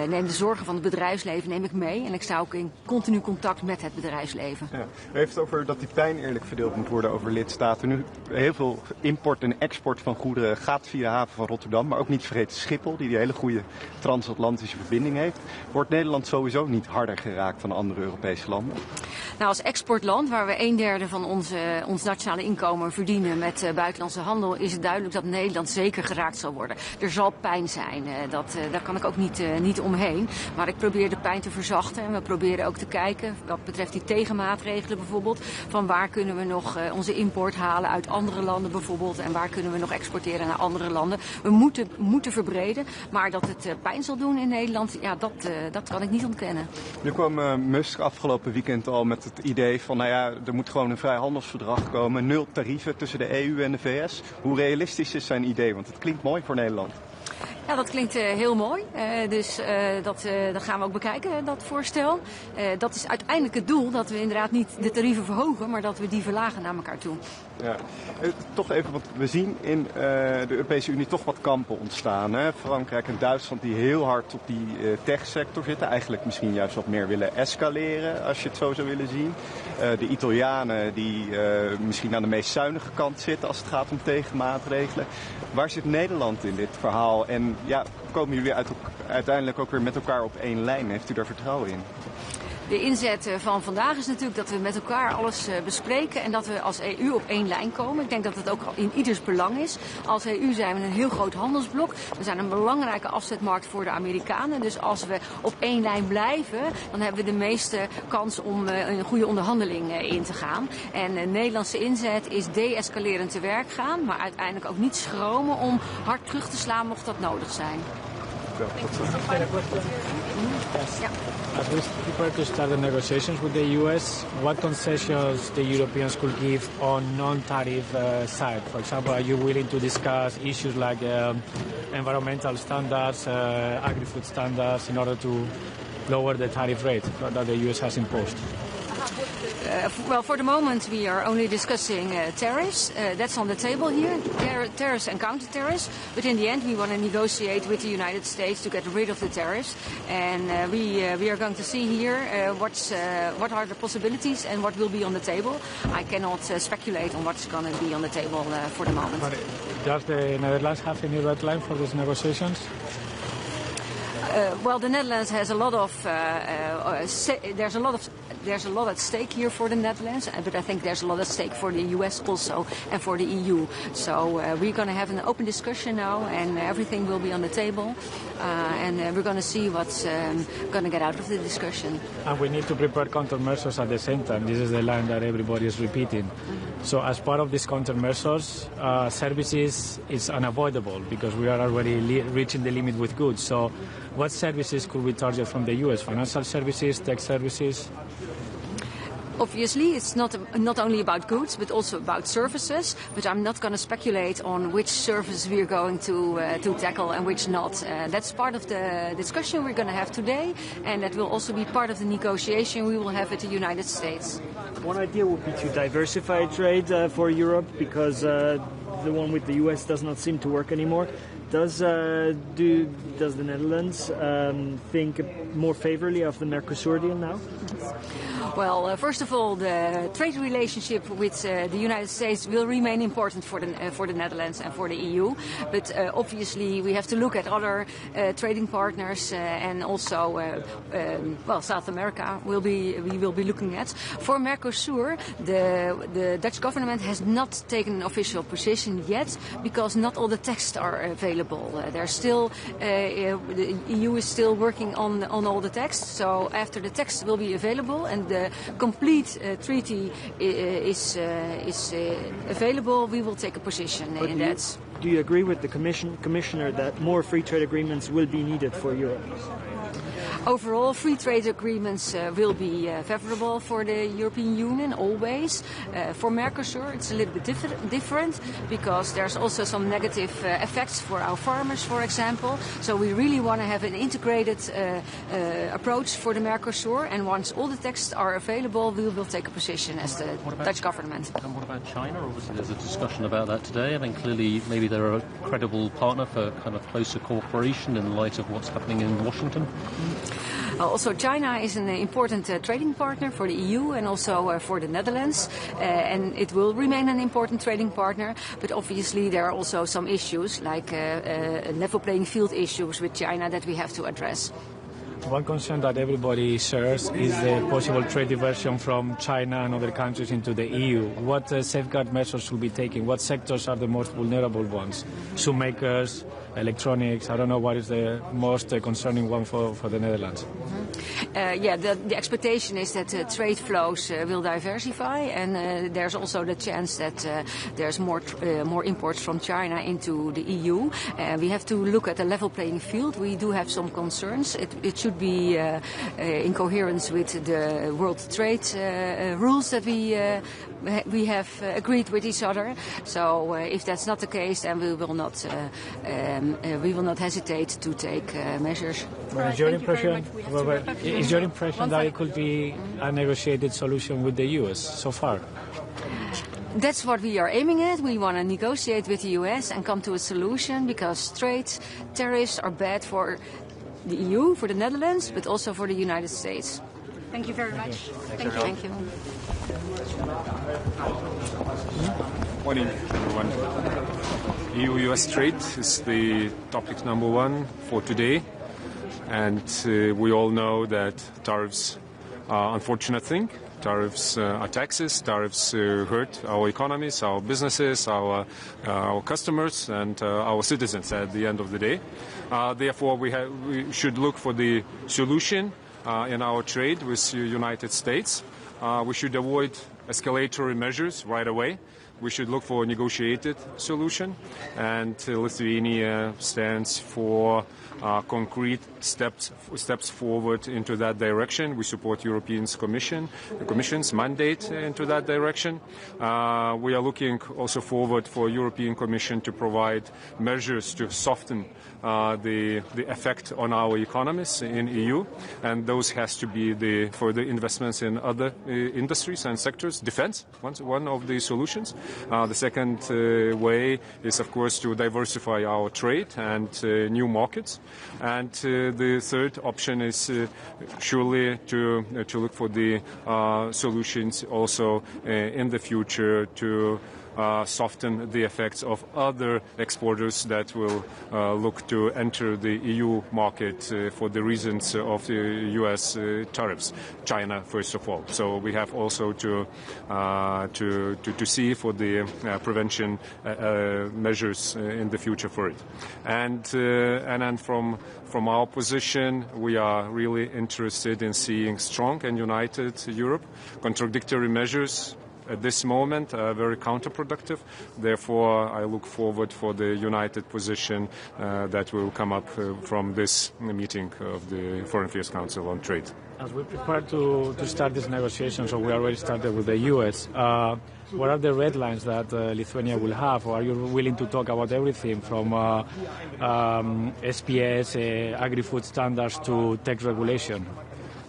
neem de zorgen van het bedrijfsleven mee en ik sta ook in continu contact met het bedrijfsleven. Ja. U heeft het over dat die pijn eerlijk verdeeld moet worden over lidstaten. Nu, heel veel import en export van goederen gaat via de haven van Rotterdam, maar ook niet vergeten Schiphol, die hele goede transatlantische verbinding heeft. Wordt Nederland sowieso niet harder geraakt dan andere Europese landen? Nou, als exportland, waar we 1/3 van ons nationale inkomen verdienen met buitenlandse handel, is het duidelijk dat Nederland zeker geraakt zal worden. Er zal pijn zijn, daar kan ik ook niet omheen. Maar ik probeer de pijn te verzachten en we proberen ook te kijken, wat betreft die tegenmaatregelen bijvoorbeeld, van waar kunnen we nog onze import halen uit andere landen bijvoorbeeld en waar kunnen we nog exporteren naar andere landen. We moeten verbreden. Maar dat het pijn zal doen in Nederland, ja, dat kan ik niet ontkennen. Nu kwam Musk afgelopen weekend al met het idee van, nou ja, er moet gewoon een vrijhandelsverdrag komen, 0 tarieven tussen de EU en de VS. Hoe realistisch is zijn idee? Want het klinkt mooi voor Nederland. Ja, dat klinkt heel mooi. Dus dat gaan we ook bekijken, dat voorstel. Dat is uiteindelijk het doel, dat we inderdaad niet de tarieven verhogen, maar dat we die verlagen naar elkaar toe. Ja. Toch even, want we zien in de Europese Unie toch wat kampen ontstaan. Hè? Frankrijk en Duitsland die heel hard op die techsector zitten. Eigenlijk misschien juist wat meer willen escaleren, als je het zo zou willen zien. De Italianen die misschien aan de meest zuinige kant zitten als het gaat om tegenmaatregelen. Waar zit Nederland in dit verhaal? En ja, komen jullie uiteindelijk ook weer met elkaar op één lijn? Heeft u daar vertrouwen in? De inzet van vandaag is natuurlijk dat we met elkaar alles bespreken en dat we als EU op één lijn komen. Ik denk dat het ook in ieders belang is. Als EU zijn we een heel groot handelsblok. We zijn een belangrijke afzetmarkt voor de Amerikanen. Dus als we op één lijn blijven, dan hebben we de meeste kans om een goede onderhandeling in te gaan. En de Nederlandse inzet is de-escalerend te werk gaan, maar uiteindelijk ook niet schromen om hard terug te slaan mocht dat nodig zijn. As we prepare to start the negotiations with the US, what concessions the Europeans could give on non-tariff side? For example, are you willing to discuss issues like environmental standards, agri-food standards, in order to lower the tariff rate that the US has imposed? Well, for the moment we are only discussing tariffs. That's on the table here, tariffs and counter-tariffs. But in the end we want to negotiate with the United States to get rid of the tariffs. And we are going to see here what are the possibilities and what will be on the table. I cannot speculate on what's going to be on the table for the moment. But does the Netherlands have any red line for these negotiations? Well, the Netherlands has a lot of there's a lot at stake here for the Netherlands, but I think there's a lot at stake for the US also and for the EU. So we're going to have an open discussion now, and everything will be on the table, and we're going to see what's going to get out of the discussion. And we need to prepare countermeasures at the same time. This is the line that everybody is repeating. So as part of these countermeasures, services is unavoidable because we are already reaching the limit with goods. So what services could we target from the US? Financial services, tech services? Obviously, it's not only about goods, but also about services. But I'm not going to speculate on which service we're going to tackle and which not. That's part of the discussion we're going to have today, and that will also be part of the negotiation we will have with the United States. One idea would be to diversify trade for Europe, because the one with the US does not seem to work anymore. Does the Netherlands think more favorably of the Mercosur deal now? Well, first of all, the trade relationship with the United States will remain important for the Netherlands and for the EU. But obviously, we have to look at other trading partners and also, well, South America. We will be looking at. For Mercosur, the Dutch government has not taken an official position yet because not all the texts are available. There's still the EU is still working on all the texts. So after the text will be available and the complete treaty is available, we will take a position in that. Do you agree with the Commissioner that more free trade agreements will be needed for Europe? Overall, free trade agreements will be favorable for the European Union, always. For Mercosur, it's a little bit different because there's also some negative effects for our farmers, for example. So we really want to have an integrated approach for the Mercosur, and once all the texts are available, we will take a position as the Dutch government. And what about China? Obviously, there's a discussion about that today. I mean, clearly, maybe they're a credible partner for kind of closer cooperation in light of what's happening in Washington. Also, China is an important trading partner for the EU and also for the Netherlands, and it will remain an important trading partner. But obviously, there are also some issues like level playing field issues with China that we have to address. One concern that everybody shares is the possible trade diversion from China and other countries into the EU. What safeguard measures should be taken? What sectors are the most vulnerable ones? Shoemakers, electronics, I don't know what is the most concerning one for the Netherlands. The expectation is that trade flows will diversify, and there's also the chance that there's more imports from China into the EU. We have to look at the level playing field. We do have some concerns. It should be in coherence with the world trade rules that we have agreed with each other. So if that's not the case, then we will not hesitate to take measures. Well, is your impression that it could be a negotiated solution with the US so far? That's what we are aiming at. We want to negotiate with the US and come to a solution, because trade tariffs are bad for the EU, for the Netherlands, but also for the United States. Thank you very much. Thank you. Thank you. Morning, everyone. EU-US trade is the topic number one for today, and we all know that tariffs are an unfortunate thing. Tariffs are taxes. Tariffs hurt our economies, our businesses, our customers, and our citizens at the end of the day. Therefore, we should look for the solution in our trade with the United States. We should avoid escalatory measures right away. We should look for a negotiated solution, and Lithuania stands for concrete steps forward into that direction. We support the Commission's mandate into that direction. We are looking also forward for European Commission to provide measures to soften the effect on our economies in EU, and those has to be for the investments in other industries and sectors. Defense, one of the solutions. The second way is, of course, to diversify our trade and new markets. And the third option is surely to look for the solutions also in the future to soften the effects of other exporters that will look to enter the EU market for the reasons of the US tariffs. China, first of all. So we have also to see for the prevention measures in the future for it. And then from our position, we are really interested in seeing strong and united Europe. Contradictory measures at this moment are very counterproductive. Therefore, I look forward for the united position that will come up from this meeting of the Foreign Affairs Council on Trade. As we prepare to start these negotiations, or we already started with the US, what are the red lines that Lithuania will have? Or are you willing to talk about everything from SPS, agri-food standards to tech regulation?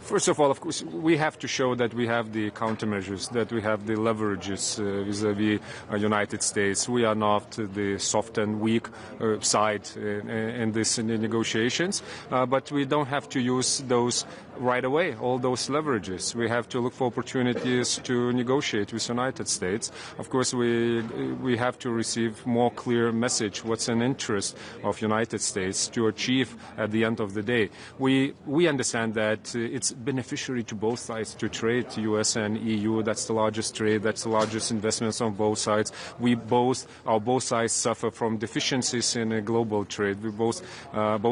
First of all, of course, we have to show that we have the countermeasures, that we have the leverages vis-à-vis United States. We are not the soft and weak side in these negotiations, but we don't have to use those right away, all those leverages. We have to look for opportunities to negotiate with United States. Of course, we have to receive more clear message what's an interest of United States to achieve at the end of the day. We understand that it's beneficiary to both sides to trade, US and EU. That's the largest trade, that's the largest investments on both sides. Both sides suffer from deficiencies in a global trade. Both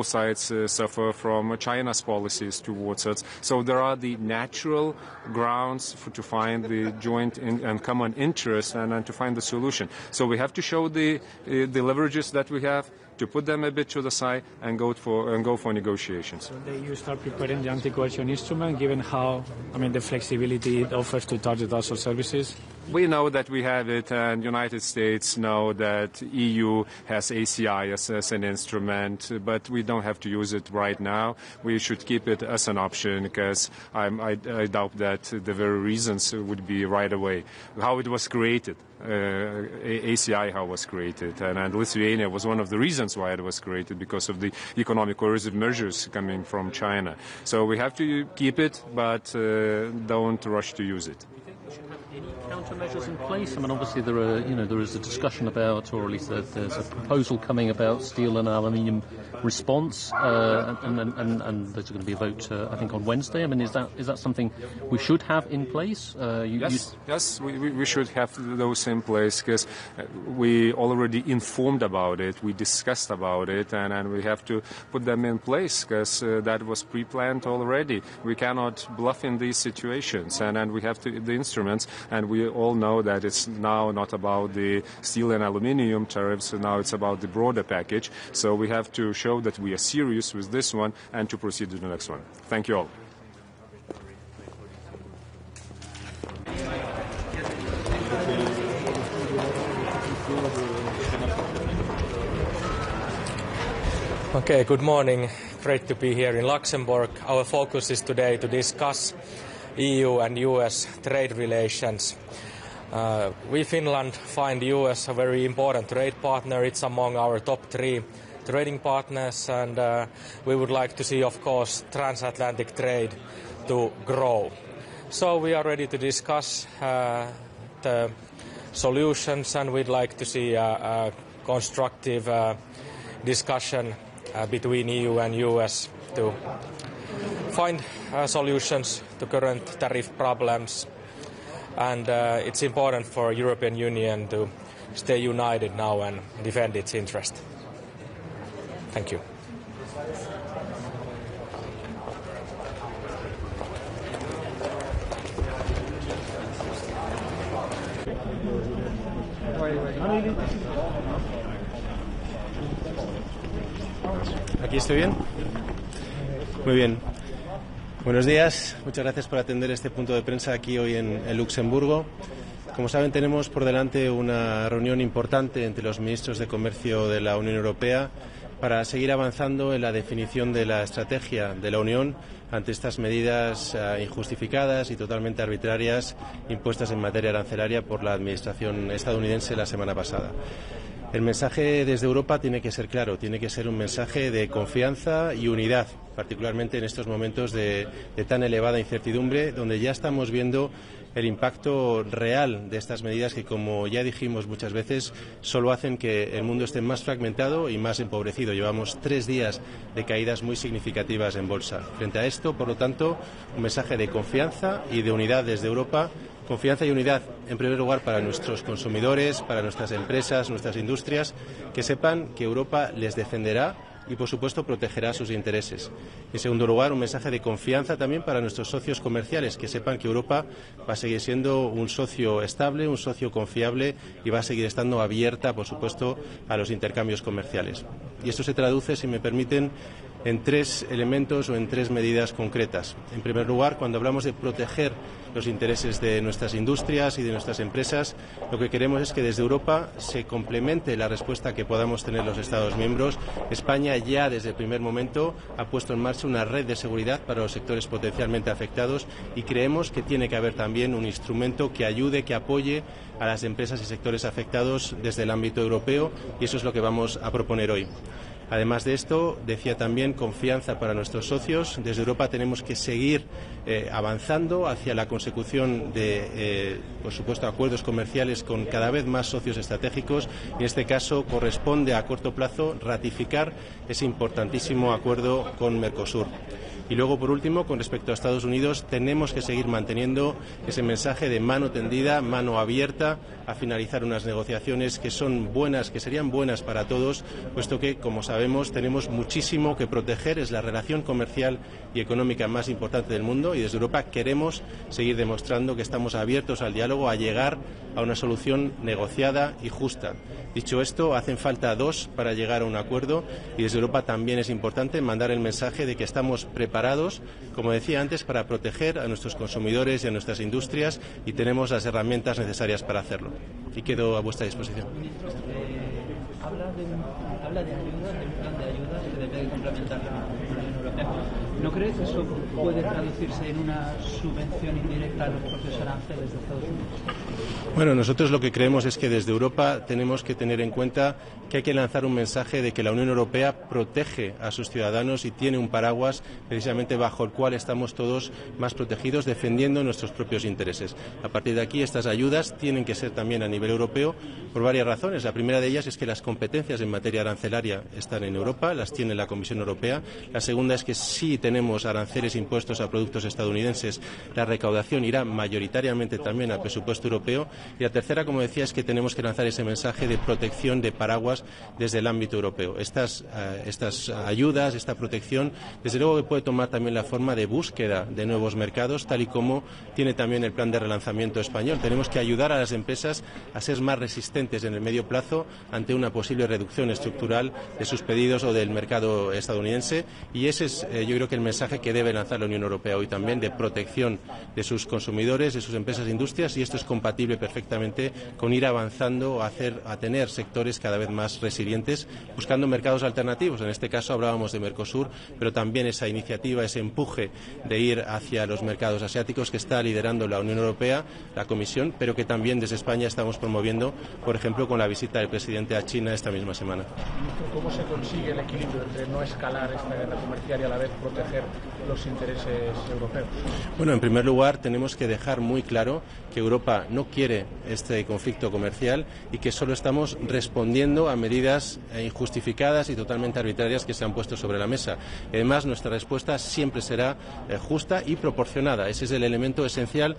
sides suffer from China's policies towards us. So there are the natural grounds to find the joint and common interest and to find the solution. So we have to show the leverages that we have, to put them a bit to the side and go for negotiations. So you start preparing the anti-coercion instrument, given how, the flexibility it offers to target also services? We know that we have it, and United States know that EU has ACI as an instrument, but we don't have to use it right now. We should keep it as an option, because I doubt that the very reasons would be right away. How it was created, ACI how it was created, and Lithuania was one of the reasons why it was created, because of the economic coercive measures coming from China. So we have to keep it, but don't rush to use it. Any countermeasures in place? Obviously there is a discussion about, or at least there's a proposal coming about steel and aluminium response, and there's going to be a vote, I think, on Wednesday. Is that something we should have in place? Yes, we should have those in place, because we already informed about it, we discussed about it, and we have to put them in place, because that was pre-planned already. We cannot bluff in these situations, and we have the instruments. And we all know that it's now not about the steel and aluminium tariffs, now it's about the broader package. So we have to show that we are serious with this one and to proceed to the next one. Thank you all. Okay, good morning. Great to be here in Luxembourg. Our focus is today to discuss EU and US trade relations. We Finland find US a very important trade partner. It's among our top 3 trading partners, and we would like to see, of course, transatlantic trade to grow. So we are ready to discuss the solutions, and we'd like to see a constructive discussion between EU and US to find solutions to current tariff problems. And it's important for European Union to stay united now and defend its interest. Thank you. ¿Aquí estoy bien? Muy bien. Buenos días, muchas gracias por atender este punto de prensa aquí hoy en Luxemburgo. Como saben, tenemos por delante una reunión importante entre los ministros de Comercio de la Unión Europea para seguir avanzando en la definición de la estrategia de la Unión ante estas medidas injustificadas y totalmente arbitrarias impuestas en materia arancelaria por la administración estadounidense la semana pasada. El mensaje desde Europa tiene que ser claro, tiene que ser un mensaje de confianza y unidad, particularmente en estos momentos de tan elevada incertidumbre, donde ya estamos viendo el impacto real de estas medidas que, como ya dijimos muchas veces, solo hacen que el mundo esté más fragmentado y más empobrecido. Llevamos 3 días de caídas muy significativas en bolsa. Frente a esto, por lo tanto, un mensaje de confianza y de unidad desde Europa. Confianza y unidad, en primer lugar, para nuestros consumidores, para nuestras empresas, nuestras industrias, que sepan que Europa les defenderá y, por supuesto, protegerá sus intereses. En segundo lugar, un mensaje de confianza también para nuestros socios comerciales, que sepan que Europa va a seguir siendo un socio estable, un socio confiable y va a seguir estando abierta, por supuesto, a los intercambios comerciales. Y esto se traduce, si me permiten, en 3 elementos o en 3 medidas concretas. En primer lugar, cuando hablamos de proteger los intereses de nuestras industrias y de nuestras empresas, lo que queremos es que desde Europa se complemente la respuesta que podamos tener los Estados miembros. España ya desde el primer momento ha puesto en marcha una red de seguridad para los sectores potencialmente afectados y creemos que tiene que haber también un instrumento que ayude, que apoye a las empresas y sectores afectados desde el ámbito europeo, y eso es lo que vamos a proponer hoy. Además de esto, decía también confianza para nuestros socios. Desde Europa tenemos que seguir avanzando hacia la consecución de, por supuesto, acuerdos comerciales con cada vez más socios estratégicos. En este caso, corresponde a corto plazo ratificar ese importantísimo acuerdo con Mercosur. Y luego, por último, con respecto a Estados Unidos, tenemos que seguir manteniendo ese mensaje de mano tendida, mano abierta, a finalizar unas negociaciones que son buenas, que serían buenas para todos, puesto que, como sabemos, tenemos muchísimo que proteger. Es la relación comercial y económica más importante del mundo y desde Europa queremos seguir demostrando que estamos abiertos al diálogo, a llegar a una solución negociada y justa. Dicho esto, hacen falta 2 para llegar a un acuerdo y desde Europa también es importante mandar el mensaje de que estamos preparados, como decía antes, para proteger a nuestros consumidores y a nuestras industrias y tenemos las herramientas necesarias para hacerlo. Y quedo a vuestra disposición. Habla de ayuda, de un plan de ayuda que debe complementar la Unión Europea. ¿No cree que eso puede traducirse en una subvención indirecta a los propios aranceles de Estados Unidos? Bueno, nosotros lo que creemos es que desde Europa tenemos que tener en cuenta que hay que lanzar un mensaje de que la Unión Europea protege a sus ciudadanos y tiene un paraguas precisamente bajo el cual estamos todos más protegidos, defendiendo nuestros propios intereses. A partir de aquí, estas ayudas tienen que ser también a nivel europeo por varias razones. La primera de ellas es que las competencias en materia arancelaria están en Europa, las tiene la Comisión Europea. La segunda es que si tenemos aranceles impuestos a productos estadounidenses, la recaudación irá mayoritariamente también al presupuesto europeo. Y la tercera, como decía, es que tenemos que lanzar ese mensaje de protección de paraguas desde el ámbito europeo. Estas ayudas, esta protección, desde luego que puede tomar también la forma de búsqueda de nuevos mercados, tal y como tiene también el plan de relanzamiento español. Tenemos que ayudar a las empresas a ser más resistentes en el medio plazo ante una posible posible reducción estructural de sus pedidos o del mercado estadounidense, y ese es yo creo que el mensaje que debe lanzar la Unión Europea hoy también, de protección de sus consumidores, de sus empresas e industrias, y esto es compatible perfectamente con ir avanzando a tener sectores cada vez más resilientes, buscando mercados alternativos. En este caso hablábamos de Mercosur, pero también esa iniciativa, ese empuje de ir hacia los mercados asiáticos que está liderando la Unión Europea, la Comisión, pero que también desde España estamos promoviendo, por ejemplo, con la visita del presidente a China esta misma semana. ¿Cómo se consigue el equilibrio entre no escalar esta guerra comercial y a la vez proteger los intereses europeos? Bueno, en primer lugar tenemos que dejar muy claro que Europa no quiere este conflicto comercial y que solo estamos respondiendo a medidas injustificadas y totalmente arbitrarias que se han puesto sobre la mesa. Y además nuestra respuesta siempre será justa y proporcionada. Ese es el elemento esencial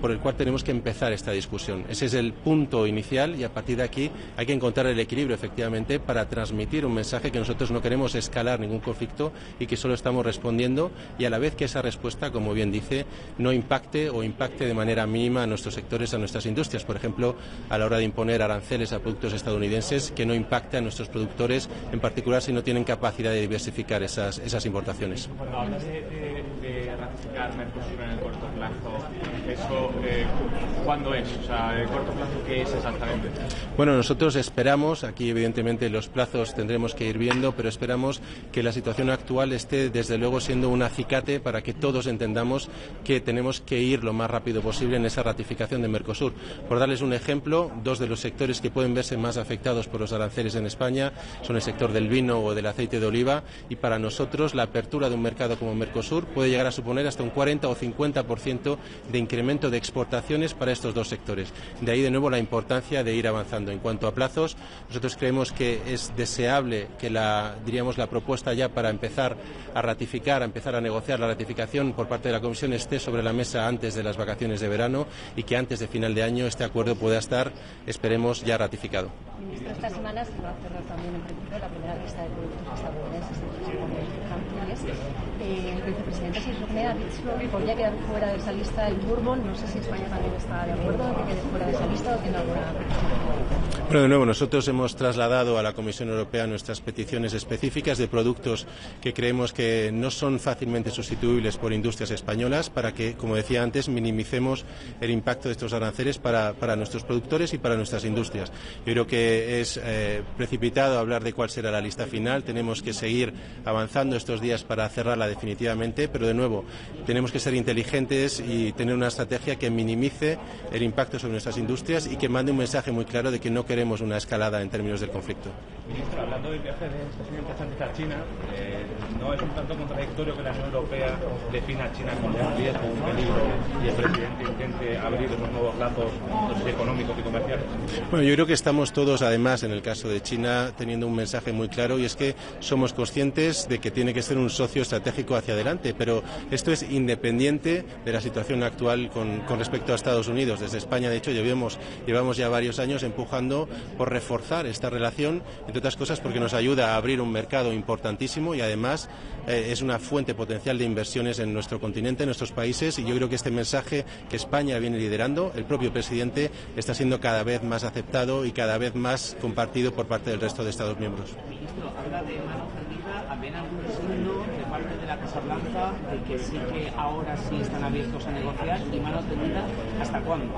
por el cual tenemos que empezar esta discusión. Ese es el punto inicial y a partir de aquí hay que encontrar el equilibrio efectivamente para transmitir un mensaje que nosotros no queremos escalar ningún conflicto y que solo estamos respondiendo, y a la vez que esa respuesta, como bien dice, no impacte o impacte de manera mínima a nuestros sectores, a nuestras industrias. Por ejemplo, a la hora de imponer aranceles a productos estadounidenses, que no impacte a nuestros productores, en particular si no tienen capacidad de diversificar esas importaciones. Cuando hablas de ratificar Mercosur en el corto plazo, ¿eso cuándo es? O sea, ¿el corto plazo qué es exactamente? Bueno, nosotros esperamos, aquí evidentemente los plazos tendremos que ir viendo, pero esperamos que la situación actual esté desde luego siendo un acicate para que todos entendamos que tenemos que ir lo más rápido posible en esa ratificación de Mercosur. Por darles un ejemplo, dos de los sectores que pueden verse más afectados por los aranceles en España son el sector del vino o del aceite de oliva, y para nosotros la apertura de un mercado como Mercosur puede llegar a suponer hasta un 40 o 50% de incremento de exportaciones para estos dos sectores. De ahí de nuevo la importancia de ir avanzando. En cuanto a plazos, nosotros creemos que es deseable que la propuesta ya para empezar a ratificar, a empezar a negociar la ratificación por parte de la Comisión esté sobre la mesa antes de las vacaciones de verano, y que antes de final de año este acuerdo pueda estar, esperemos, ya ratificado. Ministro, esta semana se va a cerrar también en principio la primera lista de productos estadounidenses el vicepresidente Cyprus1Click ha dicho que podría quedar fuera de esa lista el bourbon. No sé si España también está de acuerdo en que quede fuera de esa lista o tiene alguna. Bueno, de nuevo, nosotros hemos trasladado a la Comisión Europea nuestras peticiones específicas de productos que creemos que no son fácilmente sustituibles por industrias españolas, para que, como decía antes, minimicemos el impacto de estos aranceles para nuestros productores y para nuestras industrias. Yo creo que es precipitado hablar de cuál será la lista final. Tenemos que seguir avanzando estos días para cerrarla definitivamente, pero de nuevo tenemos que ser inteligentes y tener una estrategia que minimice el impacto sobre nuestras industrias y que mande un mensaje muy claro de que no queremos una escalada en términos del conflicto. Ministro, hablando del viaje del presidente Sánchez a China, ¿no es un tanto contradictorio que la Unión Europea defina a China como un riesgo, un peligro, y el presidente intente abrir unos nuevos lazos económicos y comerciales? Bueno, yo creo que estamos todos, además, en el caso de China, teniendo un mensaje muy claro, y es que somos conscientes de que tiene que ser un socio estratégico hacia adelante, pero esto es independiente de la situación actual con respecto a Estados Unidos. Desde España, de hecho, llevamos ya varios años empujando por reforzar esta relación, entre otras cosas porque nos ayuda a abrir un mercado importantísimo y además es una fuente potencial de inversiones en nuestro continente, en nuestros países, y yo creo que este mensaje que España viene liderando, el propio presidente, está siendo cada vez más aceptado y cada vez más compartido por parte del resto de Estados miembros. Ministro, habla de mano tendida, ¿ven algún signo de parte de la Casa Blanca de que sí que ahora sí están abiertos a negociar, y mano tendida hasta cuándo?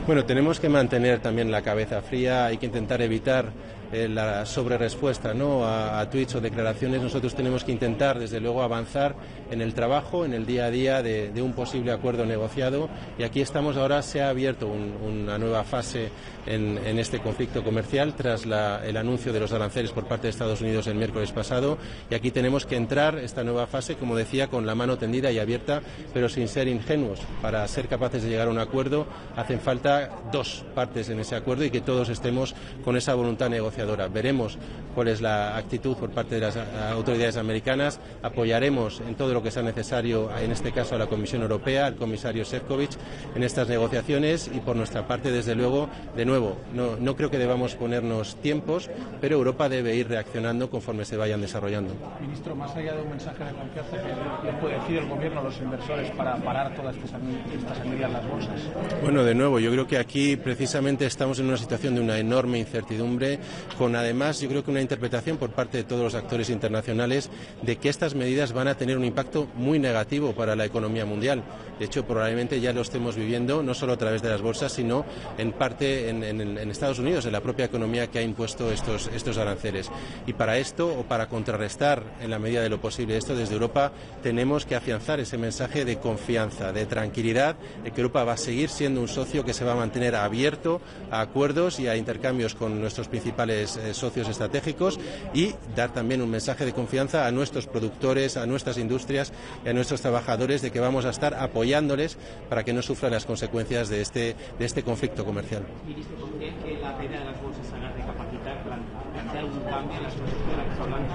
Bueno, tenemos que mantener también la cabeza fría, hay que intentar evitar la sobrerespuesta, ¿no?, a tweets o declaraciones. Nosotros tenemos que intentar, desde luego, avanzar en el trabajo, en el día a día de un posible acuerdo negociado, y aquí estamos ahora. Se ha abierto una nueva fase en este conflicto comercial tras el anuncio de los aranceles por parte de Estados Unidos el miércoles pasado, y aquí tenemos que entrar esta nueva fase, como decía, con la mano tendida y abierta, pero sin ser ingenuos. Para ser capaces de llegar a un acuerdo hacen falta dos partes en ese acuerdo y que todos estemos con esa voluntad negociadora. Veremos cuál es la actitud por parte de las autoridades americanas, apoyaremos en todo lo que sea necesario, en este caso a la Comisión Europea, al comisario Šefčovič, en estas negociaciones, y por nuestra parte, desde luego, de nuevo, no creo que debamos ponernos tiempos, pero Europa debe ir reaccionando conforme se vayan desarrollando. Ministro, más allá de un mensaje de confianza, ¿qué puede decir el Gobierno a los inversores para parar todas estas sangrías en las bolsas? Bueno, de nuevo, yo creo que aquí precisamente estamos en una situación de una enorme incertidumbre. con además yo creo que una interpretación por parte de todos los actores internacionales de que estas medidas van a tener un impacto muy negativo para la economía mundial. De hecho, probablemente ya lo estemos viviendo, no solo a través de las bolsas, sino en parte en Estados Unidos, en la propia economía que ha impuesto estos aranceles. Y para esto, o para contrarrestar en la medida de lo posible esto, desde Europa tenemos que afianzar ese mensaje de confianza, de tranquilidad, de que Europa va a seguir siendo un socio que se va a mantener abierto a acuerdos y a intercambios con nuestros principales socios estratégicos, y dar también un mensaje de confianza a nuestros productores, a nuestras industrias y a nuestros trabajadores de que vamos a estar apoyándoles para que no sufran las consecuencias de este conflicto comercial. Ministro, ¿cree que la caída de las bolsas haga recapacitar, plantear algún cambio en la situación de la que está hablando?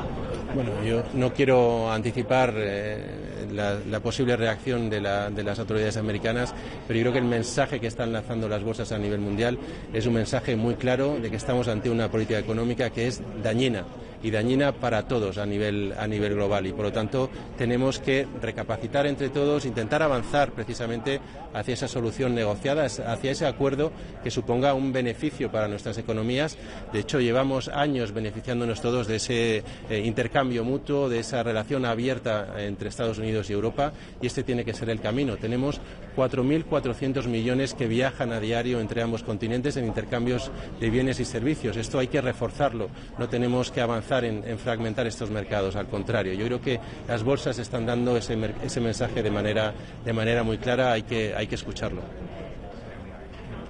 Bueno, yo no quiero anticipar la posible reacción de las autoridades americanas, pero yo creo que el mensaje que están lanzando las bolsas a nivel mundial es un mensaje muy claro de que estamos ante una política económica que es dañina, y dañina para todos a nivel global, y por lo tanto tenemos que recapacitar entre todos, intentar avanzar precisamente hacia esa solución negociada, hacia ese acuerdo que suponga un beneficio para nuestras economías. De hecho, llevamos años beneficiándonos todos de ese intercambio mutuo, de esa relación abierta entre Estados Unidos y Europa, y este tiene que ser el camino. Tenemos 4.400 millones que viajan a diario entre ambos continentes en intercambios de bienes y servicios. Esto hay que reforzarlo, no tenemos que avanzar en fragmentar estos mercados, al contrario. Yo creo que las bolsas están dando ese mensaje de manera muy clara, hay que escucharlo.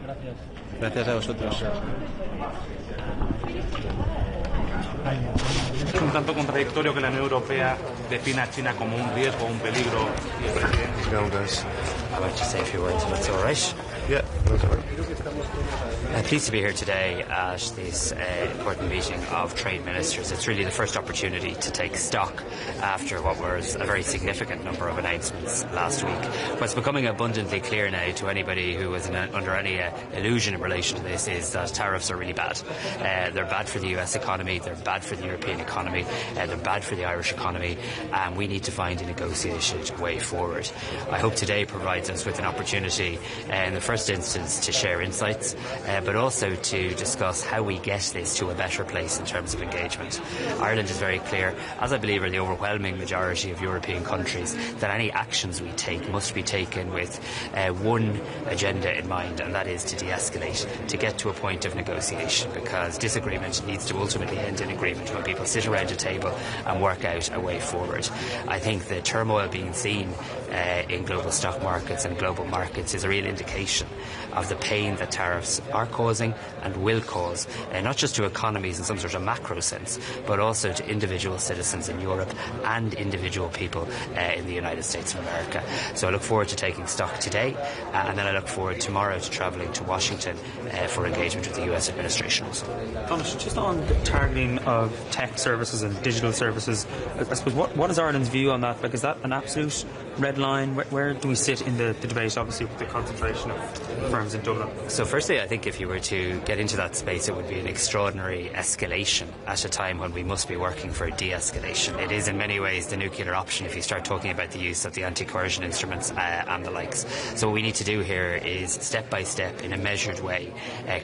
Gracias. Gracias a vosotros. Es un tanto contradictorio que la Unión Europea defina a China como un riesgo, un peligro. I'd like to say a few words, if that's all right. Yeah, that's all right. I'm pleased to be here today at this important meeting of trade ministers. It's really the first opportunity to take stock after what was a very significant number of announcements last week. What's becoming abundantly clear now to anybody who was under any illusion in relation to this is that tariffs are really bad. They're bad for the US economy, they're bad for the European economy, they're bad for the Irish economy, and we need to find a negotiated way forward. I hope today provides us with an opportunity in the first instance to share insights, but also to discuss how we get this to a better place in terms of engagement. Ireland is very clear, as I believe are the overwhelming majority of European countries, that any actions we take must be taken with one agenda in mind, and that is to de-escalate, to get to a point of negotiation, because disagreement needs to ultimately end in agreement when people sit around a table and work out a way forward. I think the turmoil being seen in global stock markets and global markets is a real indication of the pain that tariffs are causing and will cause, not just to economies in some sort of macro sense, but also to individual citizens in Europe and individual people in the United States of America. So I look forward to taking stock today, and then I look forward tomorrow to travelling to Washington for engagement with the US administration. Thomas, just on the targeting of tech services and digital services, I suppose what is Ireland's view on that? Like, is that an absolute red line? Where do we sit in the debate, obviously, with the concentration of firms in Dublin? So firstly, I think if you were to get into that space, it would be an extraordinary escalation at a time when we must be working for de-escalation. It is in many ways the nuclear option if you start talking about the use of the anti-coercion instruments and the likes. So what we need to do here is step by step, in a measured way,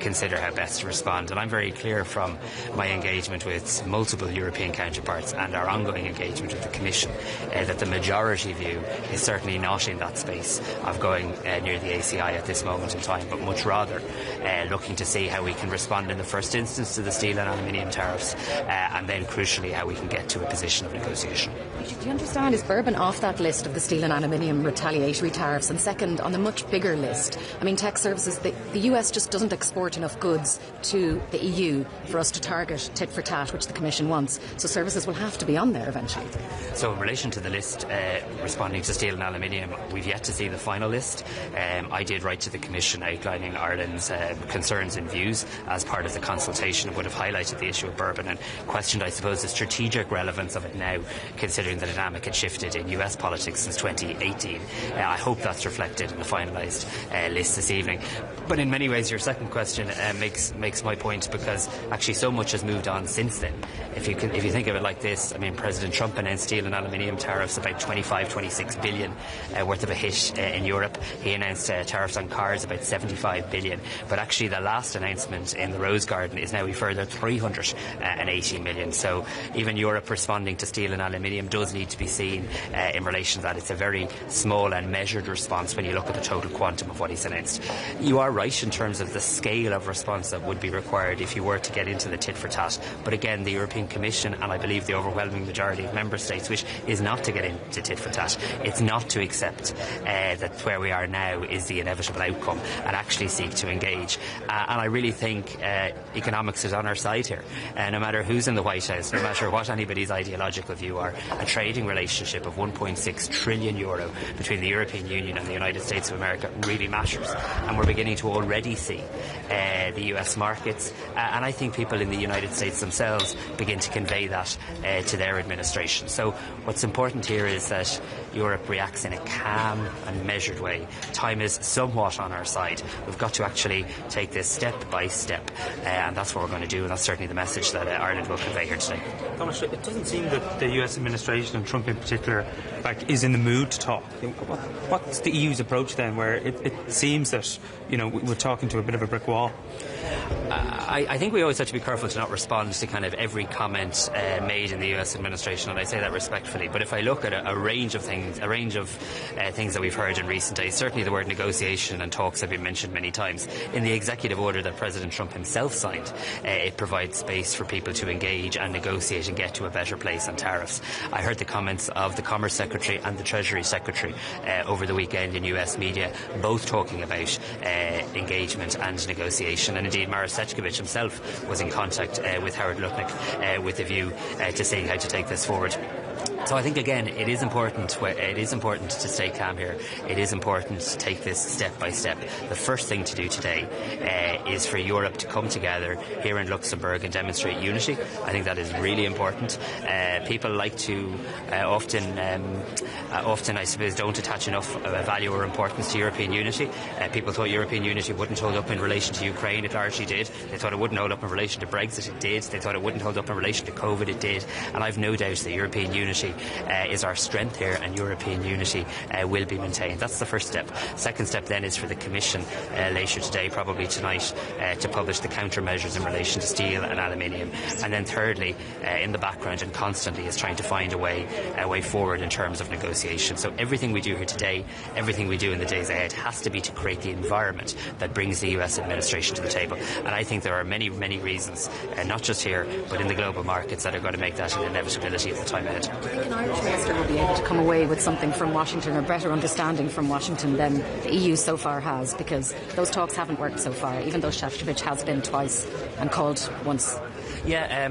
consider how best to respond. And I'm very clear from my engagement with multiple European counterparts and our ongoing engagement with the Commission that the majority view is certainly not in that space of going near the ACI at this moment in time, but much rather looking to see how we can respond in the first instance to the steel and aluminium tariffs, and then crucially how we can get to a position of negotiation. Do you understand, is bourbon off that list of the steel and aluminium retaliatory tariffs? And second, on the much bigger list, I mean, tech services, the US just doesn't export enough goods to the EU for us to target tit for tat, which the Commission wants. So services will have to be on there eventually. So in relation to the list responding to steel and aluminium, we've yet to see the final list. I did write to the Commission outlining Ireland's concerns and views as part of the consultation, and would have highlighted the issue of bourbon and questioned, I suppose, the strategic relevance of it now, considering the dynamic had shifted in US politics since 2018. I hope that's reflected in the finalised list this evening. But in many ways, your second question makes my point, because actually so much has moved on since then. If you think of it like this, I mean, President Trump announced steel and aluminium tariffs about 25, 26 billion worth of a hit in Europe. He announced tariffs on cars about 75 billion. But actually the last announcement in the Rose Garden is now a further 380 million. So even Europe responding to steel and aluminium does need to be seen in relation to that. It's a very small and measured response when you look at the total quantum of what he's announced. You are right in terms of the scale of response that would be required if you were to get into the tit for tat. But again, the European Commission, and I believe the overwhelming majority of member states, which is not to get into tit for tat, it's not to accept that where we are now is the inevitable outcome and actually seek to engage. And I really think economics is on our side here. No matter who's in the White House, no matter what anybody's ideological view are, a trading relationship of 1.6 trillion euro between the European Union and the United States of America really matters. And we're beginning to already see the US markets, and I think people in the United States themselves begin to convey that to their administration. So what's important here is that Europe reacts in a calm and measured way. Time is somewhat on our side. We've got to actually take this step by step, and that's what we're going to do, and that's certainly the message that Ireland will convey here today. Thomas, it doesn't seem that the US administration, and Trump in particular, is in the mood to talk. What's the EU's approach then, where it seems that we're talking to a bit of a brick wall? I think we always have to be careful to not respond to kind of every comment made in the US administration, and I say that respectfully. But if I look at a range of things that we've heard in recent days, certainly the word negotiation and talks have been mentioned many times. In the executive order that President Trump himself signed, it provides space for people to engage and negotiate and get to a better place on tariffs. I heard the comments of the Commerce Secretary and the Treasury Secretary over the weekend in US media, both talking about engagement and negotiation. And indeed, Maros Sefcovic himself was in contact with Howard Lutnick with a view to seeing how to take this forward. So I think, again, it is important to stay calm here. It is important to take this step by step. The first thing to do today is for Europe to come together here in Luxembourg and demonstrate unity. I think that is really important. People like to often, I suppose, don't attach enough value or importance to European unity. People thought European unity wouldn't hold up in relation to Ukraine. It largely did. They thought it wouldn't hold up in relation to Brexit. It did. They thought it wouldn't hold up in relation to COVID. It did. And I've no doubt that European unity is our strength here, and European unity will be maintained. That's the first step. Second step then is for the Commission later today, probably tonight, to publish the countermeasures in relation to steel and aluminium. And then thirdly, in the background and constantly, is trying to find a way forward in terms of negotiation. So everything we do here today, everything we do in the days ahead, has to be to create the environment that brings the US administration to the table. And I think there are many, many reasons, not just here, but in the global markets, that are going to make that an inevitability of the time ahead. Do you think an Irish minister will be able to come away with something from Washington, or better understanding from Washington than the EU so far has? Because those talks haven't worked so far, even though Sefcovic has been twice and called once. Yeah,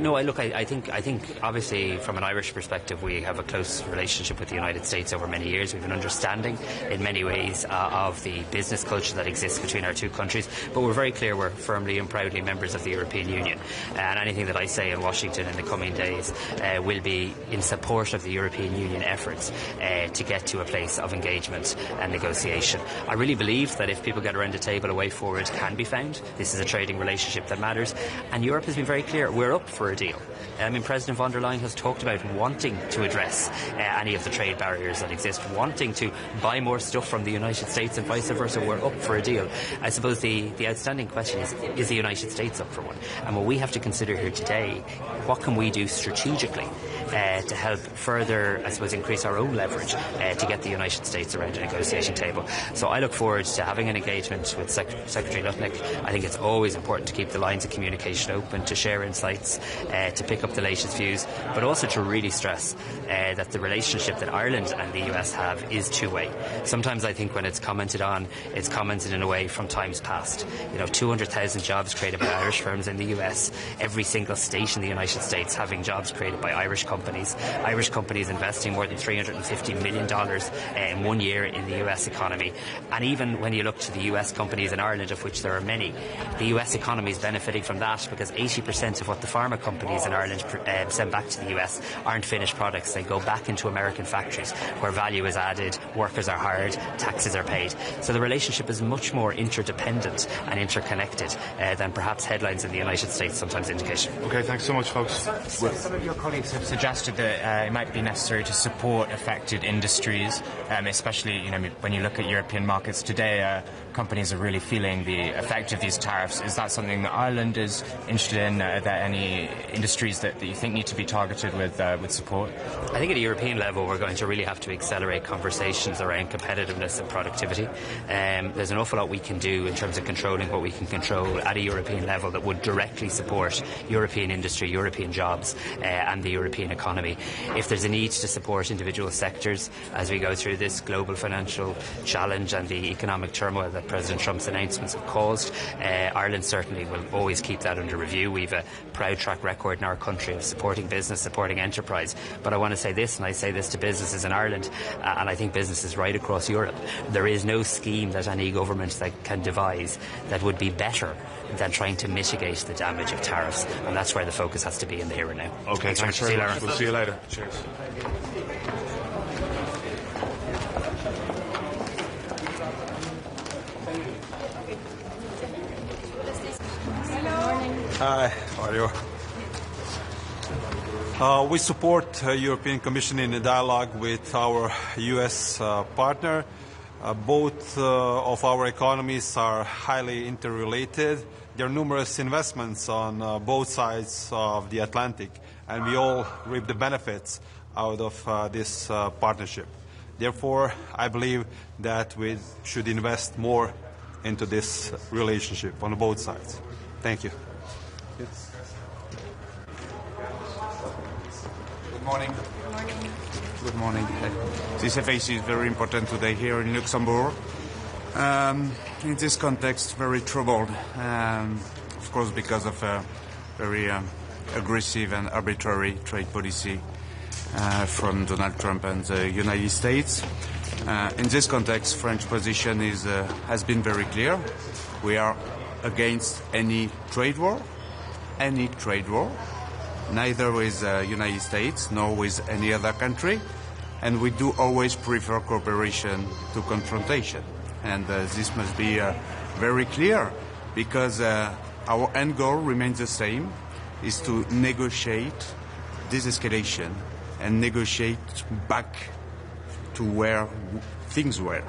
no, I think obviously from an Irish perspective we have a close relationship with the United States over many years. We have an understanding in many ways of the business culture that exists between our two countries, but we're very clear we're firmly and proudly members of the European Union, and anything that I say in Washington in the coming days will be in support of the European Union efforts to get to a place of engagement and negotiation. I really believe that if people get around the table, a way forward can be found. This is a trading relationship that matters, and Europe has been very clear we're up for a deal. President von der Leyen has talked about wanting to address any of the trade barriers that exist, wanting to buy more stuff from the United States and vice versa. We're up for a deal. I suppose the outstanding question is the United States up for one? And what we have to consider here today, what can we do strategically to help further, I suppose, increase our own leverage to get the United States around a negotiation table. So I look forward to having an engagement with Secretary Lutnick. I think it's always important to keep the lines of communication open, to share insights, to pick up the latest views, but also to really stress that the relationship that Ireland and the US have is two-way. Sometimes I think when it's commented on, it's commented in a way from times past. 200,000 jobs created by Irish firms in the US, every single state in the United States having jobs created by Irish companies investing more than $350 million in 1 year in the US economy. And even when you look to the US companies in Ireland, of which there are many, the US economy is benefiting from that, because 80% of what the pharma companies in Ireland send back to the US aren't finished products. They go back into American factories where value is added, workers are hired, taxes are paid. So the relationship is much more interdependent and interconnected than perhaps headlines in the United States sometimes indicate. Okay, thanks so much, folks. Some of your colleagues have suggested suggested that it might be necessary to support affected industries, especially when you look at European markets today. Companies are really feeling the effect of these tariffs. Is that something that Ireland is interested in? Are there any industries that you think need to be targeted with support? I think at a European level we're going to really have to accelerate conversations around competitiveness and productivity. There's an awful lot we can do in terms of controlling what we can control at a European level that would directly support European industry, European jobs and the European economy. If there's a need to support individual sectors as we go through this global financial challenge and the economic turmoil that President Trump's announcements have caused, Ireland certainly will always keep that under review. We've a proud track record in our country of supporting business, supporting enterprise. But I want to say this, and I say this to businesses in Ireland, and I think businesses right across Europe. There is no scheme that any government that can devise that would be better than trying to mitigate the damage of tariffs, and that's where the focus has to be in the here and now. Okay, thanks very much. We'll see you later. Cheers. Hi, how are you? We support European Commission in a dialogue with our U.S. partner. Both of our economies are highly interrelated. There are numerous investments on both sides of the Atlantic, and we all reap the benefits out of this partnership. Therefore, I believe that we should invest more into this relationship on both sides. Thank you. Good morning. Good morning. This FAC is very important today here in Luxembourg. In this context, very troubled, of course, because of a very aggressive and arbitrary trade policy from Donald Trump and the United States. In this context, French position has been very clear. We are against any trade war, neither with the United States nor with any other country, and we do always prefer cooperation to confrontation. And this must be very clear, because our end goal remains the same, is to negotiate de-escalation and negotiate back to where things were.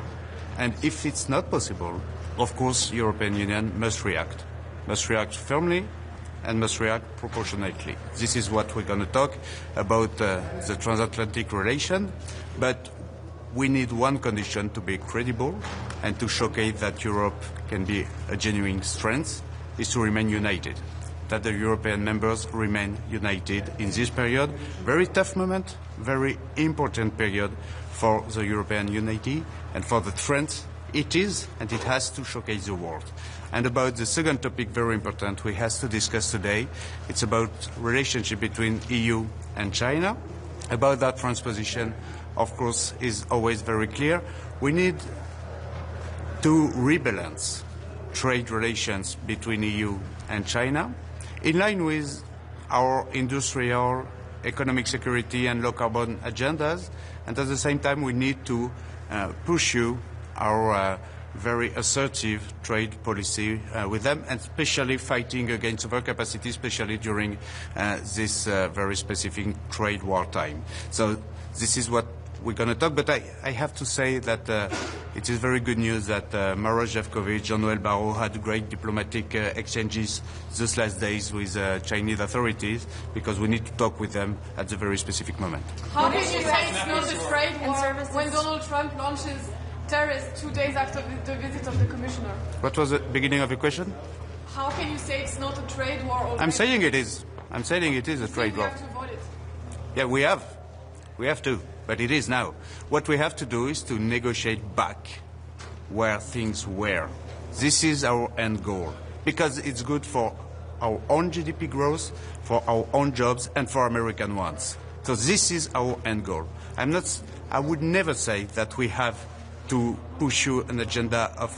And if it's not possible, of course, European Union must react firmly, and must react proportionately. This is what we're going to talk about the transatlantic relation, but we need one condition to be credible and to showcase that Europe can be a genuine strength, is to remain united, that the European members remain united in this period. Very tough moment, very important period for the European unity and for the strength it is, and it has to showcase the world. And about the second topic, very important, we have to discuss today. It's about relationship between EU and China. About that, France's position, of course, is always very clear. We need to rebalance trade relations between EU and China in line with our industrial, economic security and low carbon agendas. And at the same time, we need to pursue our very assertive trade policy with them, and especially fighting against overcapacity, especially during this very specific trade war time. So this is what we're going to talk, but I have to say that it is very good news that Maroš Šefčovič, Jean-Noël Barrot had great diplomatic exchanges these last days with Chinese authorities, because we need to talk with them at the very specific moment. How can you say it's not a trade war when Donald Trump launches tariffs 2 days after the visit of the commissioner? What was the beginning of your question? How can you say it's not a trade war already? I'm saying it is. I'm saying it is a trade war. We have to avoid it. Yeah, we have. We have to. But it is now. What we have to do is to negotiate back where things were. This is our end goal, because it's good for our own GDP growth, for our own jobs, and for American ones. So this is our end goal. I would never say that we have to pursue an agenda of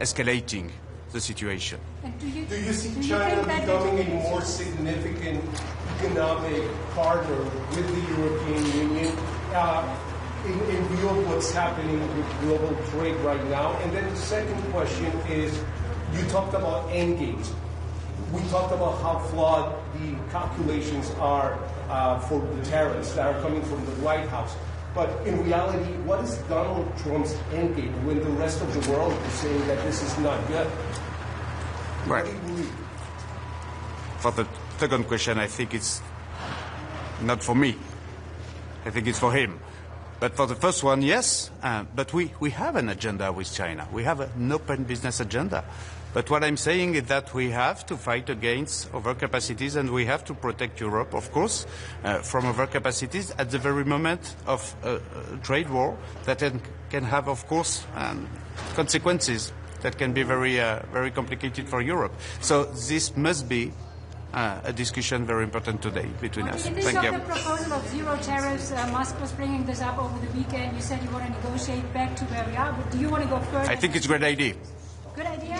escalating the situation. Do you see China becoming a more significant economic partner with the European Union in view of what's happening with global trade right now? And then the second question is, you talked about endgame. We talked about how flawed the calculations are for the tariffs that are coming from the White House. But in reality, what is Donald Trump's endgame when the rest of the world is saying that this is not good? Right. What do you believe? For the second question, I think it's not for me. I think it's for him. But for the first one, yes. But we have an agenda with China. We have an open business agenda. But what I'm saying is that we have to fight against overcapacities and we have to protect Europe, of course, from overcapacities at the very moment of a trade war that can have, of course, consequences that can be very, very complicated for Europe. So this must be a discussion very important today between us. In this the proposal of zero tariffs, Musk was bringing this up over the weekend. You said you want to negotiate back to where we are, but do you want to go further? I think it's a great idea. Good idea.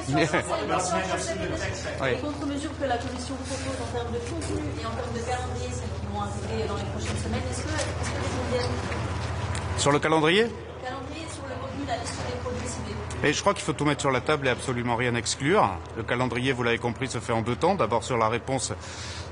Oui. Contre-mesures que la Commission propose en termes de contenu et en termes de calendrier, celles qui vont arriver dans les prochaines semaines, est-ce que les mondiales... Sur le calendrier? Calendrier sur le contenu, la liste des produits ciblés. Et je crois qu'il faut tout mettre sur la table et absolument rien exclure. Le calendrier, vous l'avez compris, se fait en deux temps. D'abord sur la réponse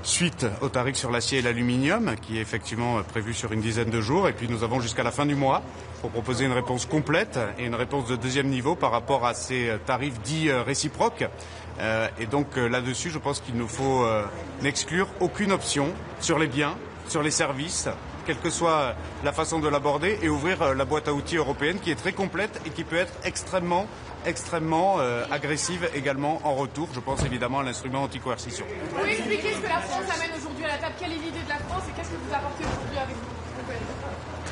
suite au tarif sur l'acier et l'aluminium, qui est effectivement prévu sur une dizaine de jours. Et puis nous avons jusqu'à la fin du mois pour proposer une réponse complète et une réponse de deuxième niveau par rapport à ces tarifs dits réciproques. Et donc là-dessus, je pense qu'il nous faut n'exclure aucune option sur les biens, sur les services, quelle que soit la façon de l'aborder, et ouvrir la boîte à outils européenne qui est très complète et qui peut être extrêmement agressive également en retour. Je pense évidemment à l'instrument anti-coercition. Vous pouvez expliquer ce que la France amène aujourd'hui à la table? Quelle est l'idée de la France et qu'est-ce que vous apportez aujourd'hui avec vous?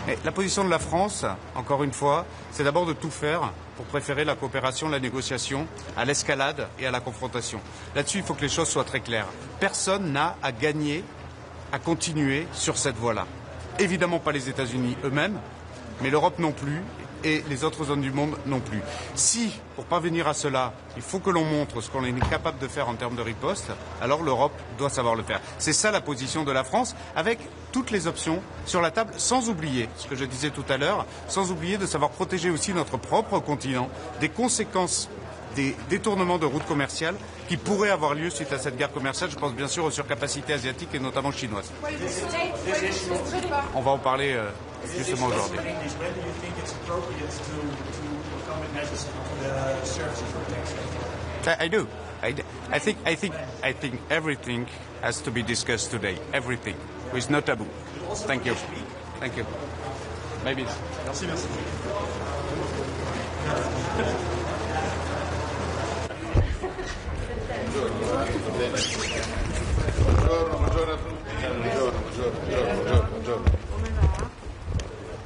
Et la position de la France, encore une fois, c'est d'abord de tout faire pour préférer la coopération, la négociation à l'escalade et à la confrontation. Là-dessus, il faut que les choses soient très claires. Personne n'a à gagner à continuer sur cette voie-là. Évidemment pas les États-Unis eux-mêmes, mais l'Europe non plus et les autres zones du monde non plus. Si, pour parvenir à cela, il faut que l'on montre ce qu'on est capable de faire en termes de riposte, alors l'Europe doit savoir le faire. C'est ça la position de la France, avec toutes les options sur la table, sans oublier, ce que je disais tout à l'heure, sans oublier de savoir protéger aussi notre propre continent des conséquences des détournements de routes commerciales qui pourraient avoir lieu suite à cette guerre commerciale. Je pense bien sûr aux surcapacités asiatiques et notamment chinoises. On va en parler justement aujourd'hui. I do. I think everything has to be discussed today. Everything, with no taboo. Thank you. Thank you. Maybe. Merci. Buongiorno a tutti. Buongiorno.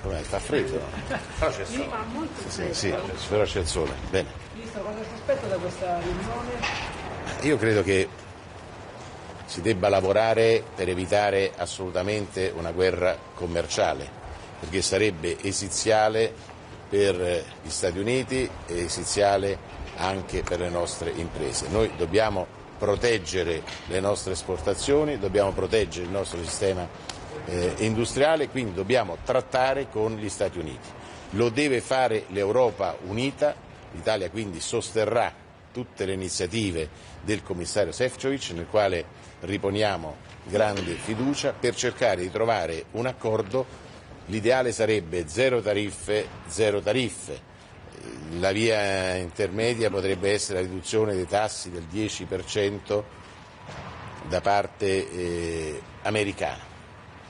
Come fa freddo? Però c'è il sole. Sì, però c'è il sole. Bene. Cosa si aspetta da questa riunione? Io credo che si debba lavorare per evitare assolutamente una guerra commerciale, perché sarebbe esiziale per gli Stati Uniti e esiziale anche per le nostre imprese. Noi dobbiamo proteggere le nostre esportazioni, dobbiamo proteggere il nostro sistema industriale, quindi dobbiamo trattare con gli Stati Uniti. Lo deve fare l'Europa unita, l'Italia quindi sosterrà tutte le iniziative del commissario Šefčovič, nel quale riponiamo grande fiducia, per cercare di trovare un accordo. L'ideale sarebbe zero tariffe, zero tariffe. La via intermedia potrebbe essere la riduzione dei tassi del 10% da parte americana.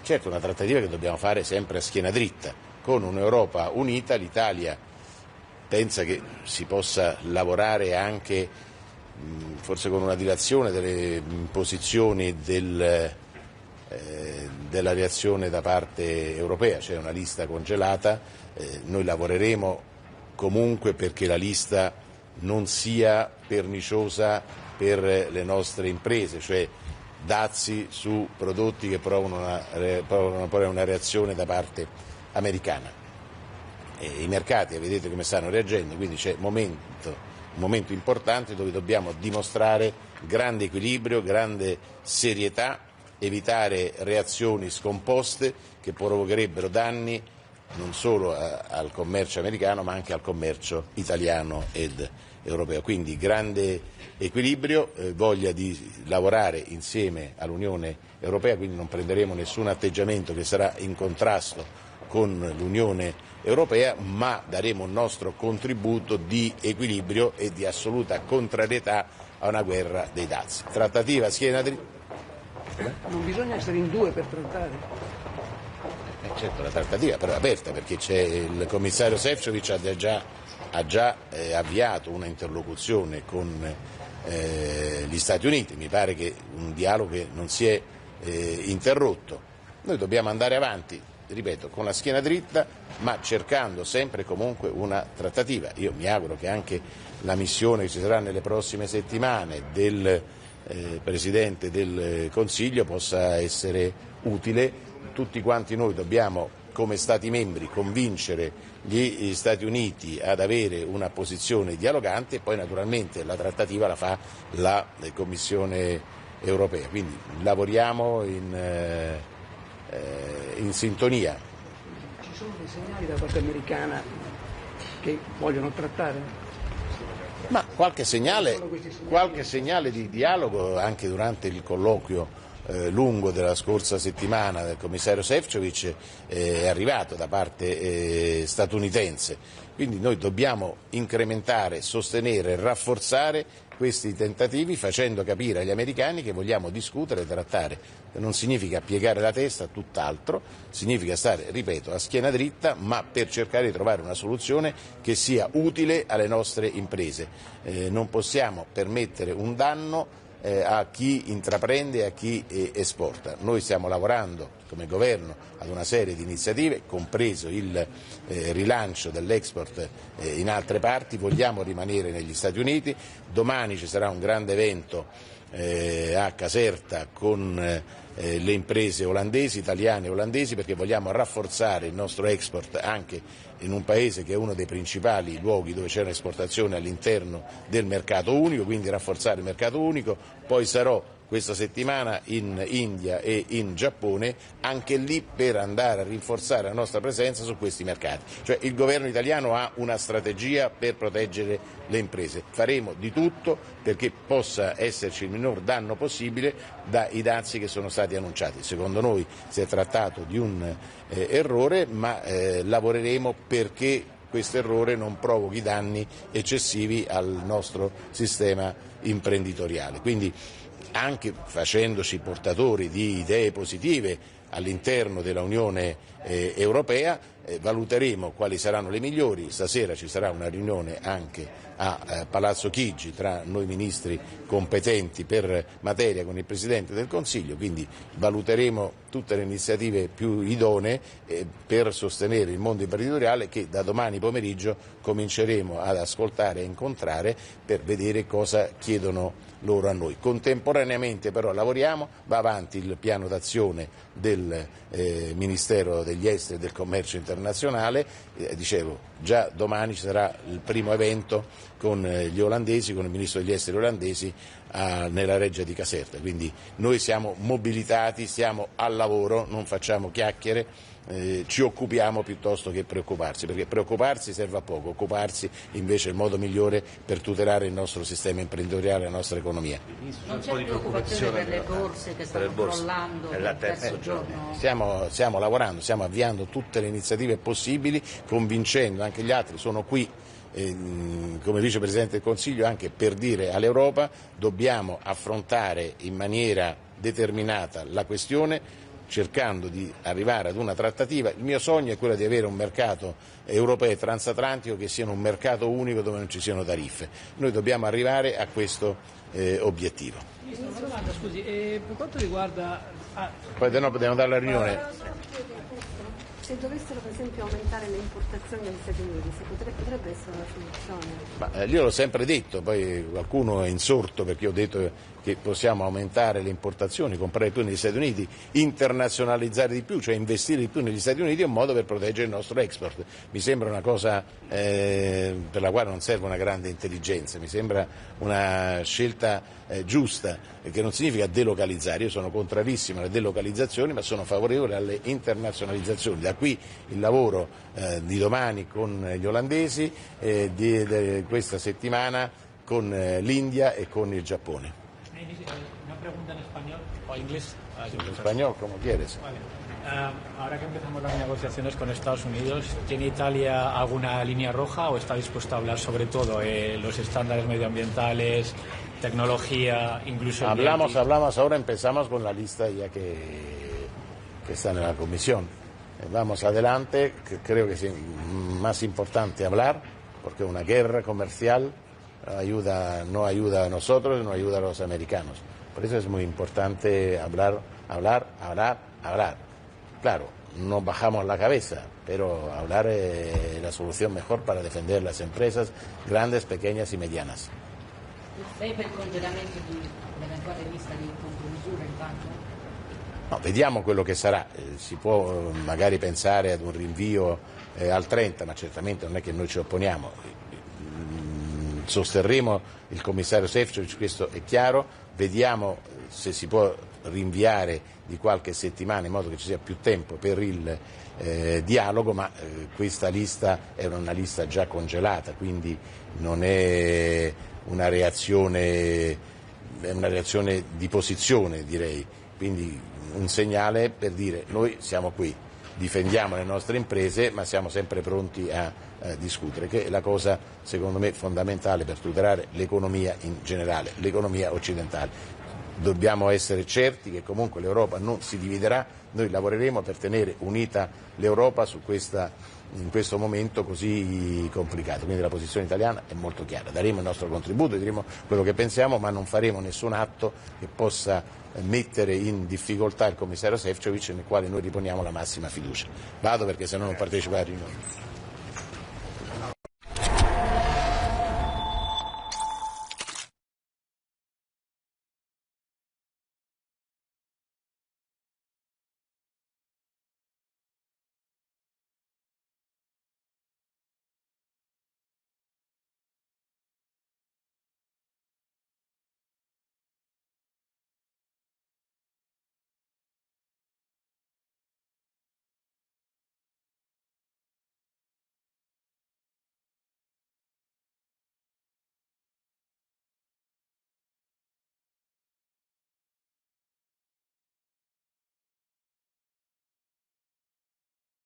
Certo, una trattativa che dobbiamo fare sempre a schiena dritta. Con un'Europa unita l'Italia pensa che si possa lavorare anche forse con una dilazione delle posizioni della reazione da parte europea, cioè una lista congelata. Noi lavoreremo comunque perché la lista non sia perniciosa per le nostre imprese, cioè dazi su prodotti che provano una reazione da parte americana. I mercati vedete come stanno reagendo, quindi c'è un momento importante dove dobbiamo dimostrare grande equilibrio, grande serietà, evitare reazioni scomposte che provocherebbero danni non solo al commercio americano ma anche al commercio italiano ed europeo. Quindi grande equilibrio, voglia di lavorare insieme all'Unione Europea, quindi non prenderemo nessun atteggiamento che sarà in contrasto con l'Unione Europea, ma daremo il nostro contributo di equilibrio e di assoluta contrarietà a una guerra dei dazi. Trattativa a schiena dritta. Non bisogna essere in due per trattare. Certo, la trattativa però è aperta perché c'è il commissario Šefčovič ha già avviato una interlocuzione con gli Stati Uniti, mi pare che un dialogo che non si è interrotto. Noi dobbiamo andare avanti, ripeto, con la schiena dritta ma cercando sempre e comunque una trattativa. Io mi auguro che anche la missione che ci sarà nelle prossime settimane del Presidente del Consiglio possa essere utile. Tutti quanti noi dobbiamo, come Stati membri, convincere gli Stati Uniti ad avere una posizione dialogante e poi naturalmente la trattativa la fa la Commissione Europea. Quindi lavoriamo in sintonia. Ci sono dei segnali da parte americana che vogliono trattare? Ma qualche segnale di dialogo anche durante il colloquio lungo della scorsa settimana del commissario Šefčovič è arrivato da parte statunitense, quindi noi dobbiamo incrementare, sostenere, rafforzare questi tentativi facendo capire agli americani che vogliamo discutere e trattare. Non significa piegare la testa, tutt'altro, significa stare, ripeto, a schiena dritta ma per cercare di trovare una soluzione che sia utile alle nostre imprese. Non possiamo permettere un danno a chi intraprende e a chi esporta. Noi stiamo lavorando come governo ad una serie di iniziative, compreso il rilancio dell'export in altre parti, vogliamo rimanere negli Stati Uniti, domani ci sarà un grande evento a Caserta con le imprese olandesi, italiane e olandesi, perché vogliamo rafforzare il nostro export anche in un paese che è uno dei principali luoghi dove c'è un'esportazione all'interno del mercato unico, quindi rafforzare il mercato unico. Poi sarò questa settimana in India e in Giappone, anche lì per andare a rinforzare la nostra presenza su questi mercati. Cioè il governo italiano ha una strategia per proteggere le imprese. Faremo di tutto perché possa esserci il minor danno possibile dai dazi che sono stati annunciati. Secondo noi si è trattato di un errore, ma lavoreremo perché questo errore non provochi danni eccessivi al nostro sistema imprenditoriale. Quindi anche facendoci portatori di idee positive all'interno dell'Unione Europea, valuteremo quali saranno le migliori. Stasera ci sarà una riunione anche a Palazzo Chigi tra noi ministri competenti per materia con il Presidente del Consiglio, quindi valuteremo tutte le iniziative più idonee per sostenere il mondo imprenditoriale che da domani pomeriggio cominceremo ad ascoltare e incontrare per vedere cosa chiedono loro a noi. Contemporaneamente però lavoriamo, va avanti il piano d'azione del Ministero degli Esteri e del Commercio Internazionale, dicevo già domani ci sarà il primo evento con gli olandesi, con il Ministro degli Esteri olandesi nella reggia di Caserta, quindi noi siamo mobilitati, stiamo al lavoro, non facciamo chiacchiere, ci occupiamo piuttosto che preoccuparsi, perché preoccuparsi serve a poco, occuparsi invece è il modo migliore per tutelare il nostro sistema imprenditoriale e la nostra economia. Non c'è preoccupazione per le borse che stanno crollando il terzo giorno? Stiamo lavorando, stiamo avviando tutte le iniziative possibili, convincendo anche gli altri, sono qui come Vicepresidente del Consiglio anche per dire all'Europa dobbiamo affrontare in maniera determinata la questione, cercando di arrivare ad una trattativa. Il mio sogno è quello di avere un mercato europeo e transatlantico che sia un mercato unico dove non ci siano tariffe. Noi dobbiamo arrivare a questo obiettivo. Ministro, una domanda, scusi, per quanto riguarda... Poi dobbiamo dare la riunione. Se dovessero per esempio aumentare le importazioni dagli Stati Uniti, potrebbe essere una soluzione? Io l'ho sempre detto, poi qualcuno è insorto perché ho detto che possiamo aumentare le importazioni, comprare più negli Stati Uniti, internazionalizzare di più, cioè investire di più negli Stati Uniti, è un modo per proteggere il nostro export. Mi sembra una cosa per la quale non serve una grande intelligenza, mi sembra una scelta giusta, che non significa delocalizzare. Io sono contrarissimo alle delocalizzazioni, ma sono favorevole alle internazionalizzazioni. Da qui il lavoro di domani con gli olandesi, di questa settimana con l'India e con il Giappone. Una pregunta en español o inglés. En español, como quieres. Vale. Ahora que empezamos las negociaciones con Estados Unidos, ¿tiene Italia alguna línea roja o está dispuesta a hablar sobre todo los estándares medioambientales, tecnología, incluso Hablamos, ahora empezamos con la lista ya que está en la comisión. Vamos adelante, creo que es más importante hablar, porque una guerra comercial no ayuda a nosotros, no ayuda a los americanos. Por eso es muy importante hablar. Claro, no bajamos la cabeza, pero hablar es la solución mejor para defender las empresas grandes, pequeñas y medianas. Lei per il congelamento dell'eventuale lista di contromisure intanto? No, vediamo quello che sarà, si può magari pensare ad un rinvio al 30, ma certamente non è che noi ci opponiamo. Sosterremo il commissario Šefčovič, questo è chiaro, vediamo se si può rinviare di qualche settimana in modo che ci sia più tempo per il dialogo, ma questa lista è una lista già congelata, quindi non è una reazione di posizione, direi, quindi un segnale per dire noi siamo qui, difendiamo le nostre imprese, ma siamo sempre pronti a discutere, che è la cosa secondo me fondamentale per tutelare l'economia in generale, l'economia occidentale. Dobbiamo essere certi che comunque l'Europa non si dividerà, noi lavoreremo per tenere unita l'Europa in questo momento così complicato, quindi la posizione italiana è molto chiara, daremo il nostro contributo, diremo quello che pensiamo, ma non faremo nessun atto che possa mettere in difficoltà il commissario Šefčovič, nel quale noi riponiamo la massima fiducia. Vado perché se no non partecipo alla riunione.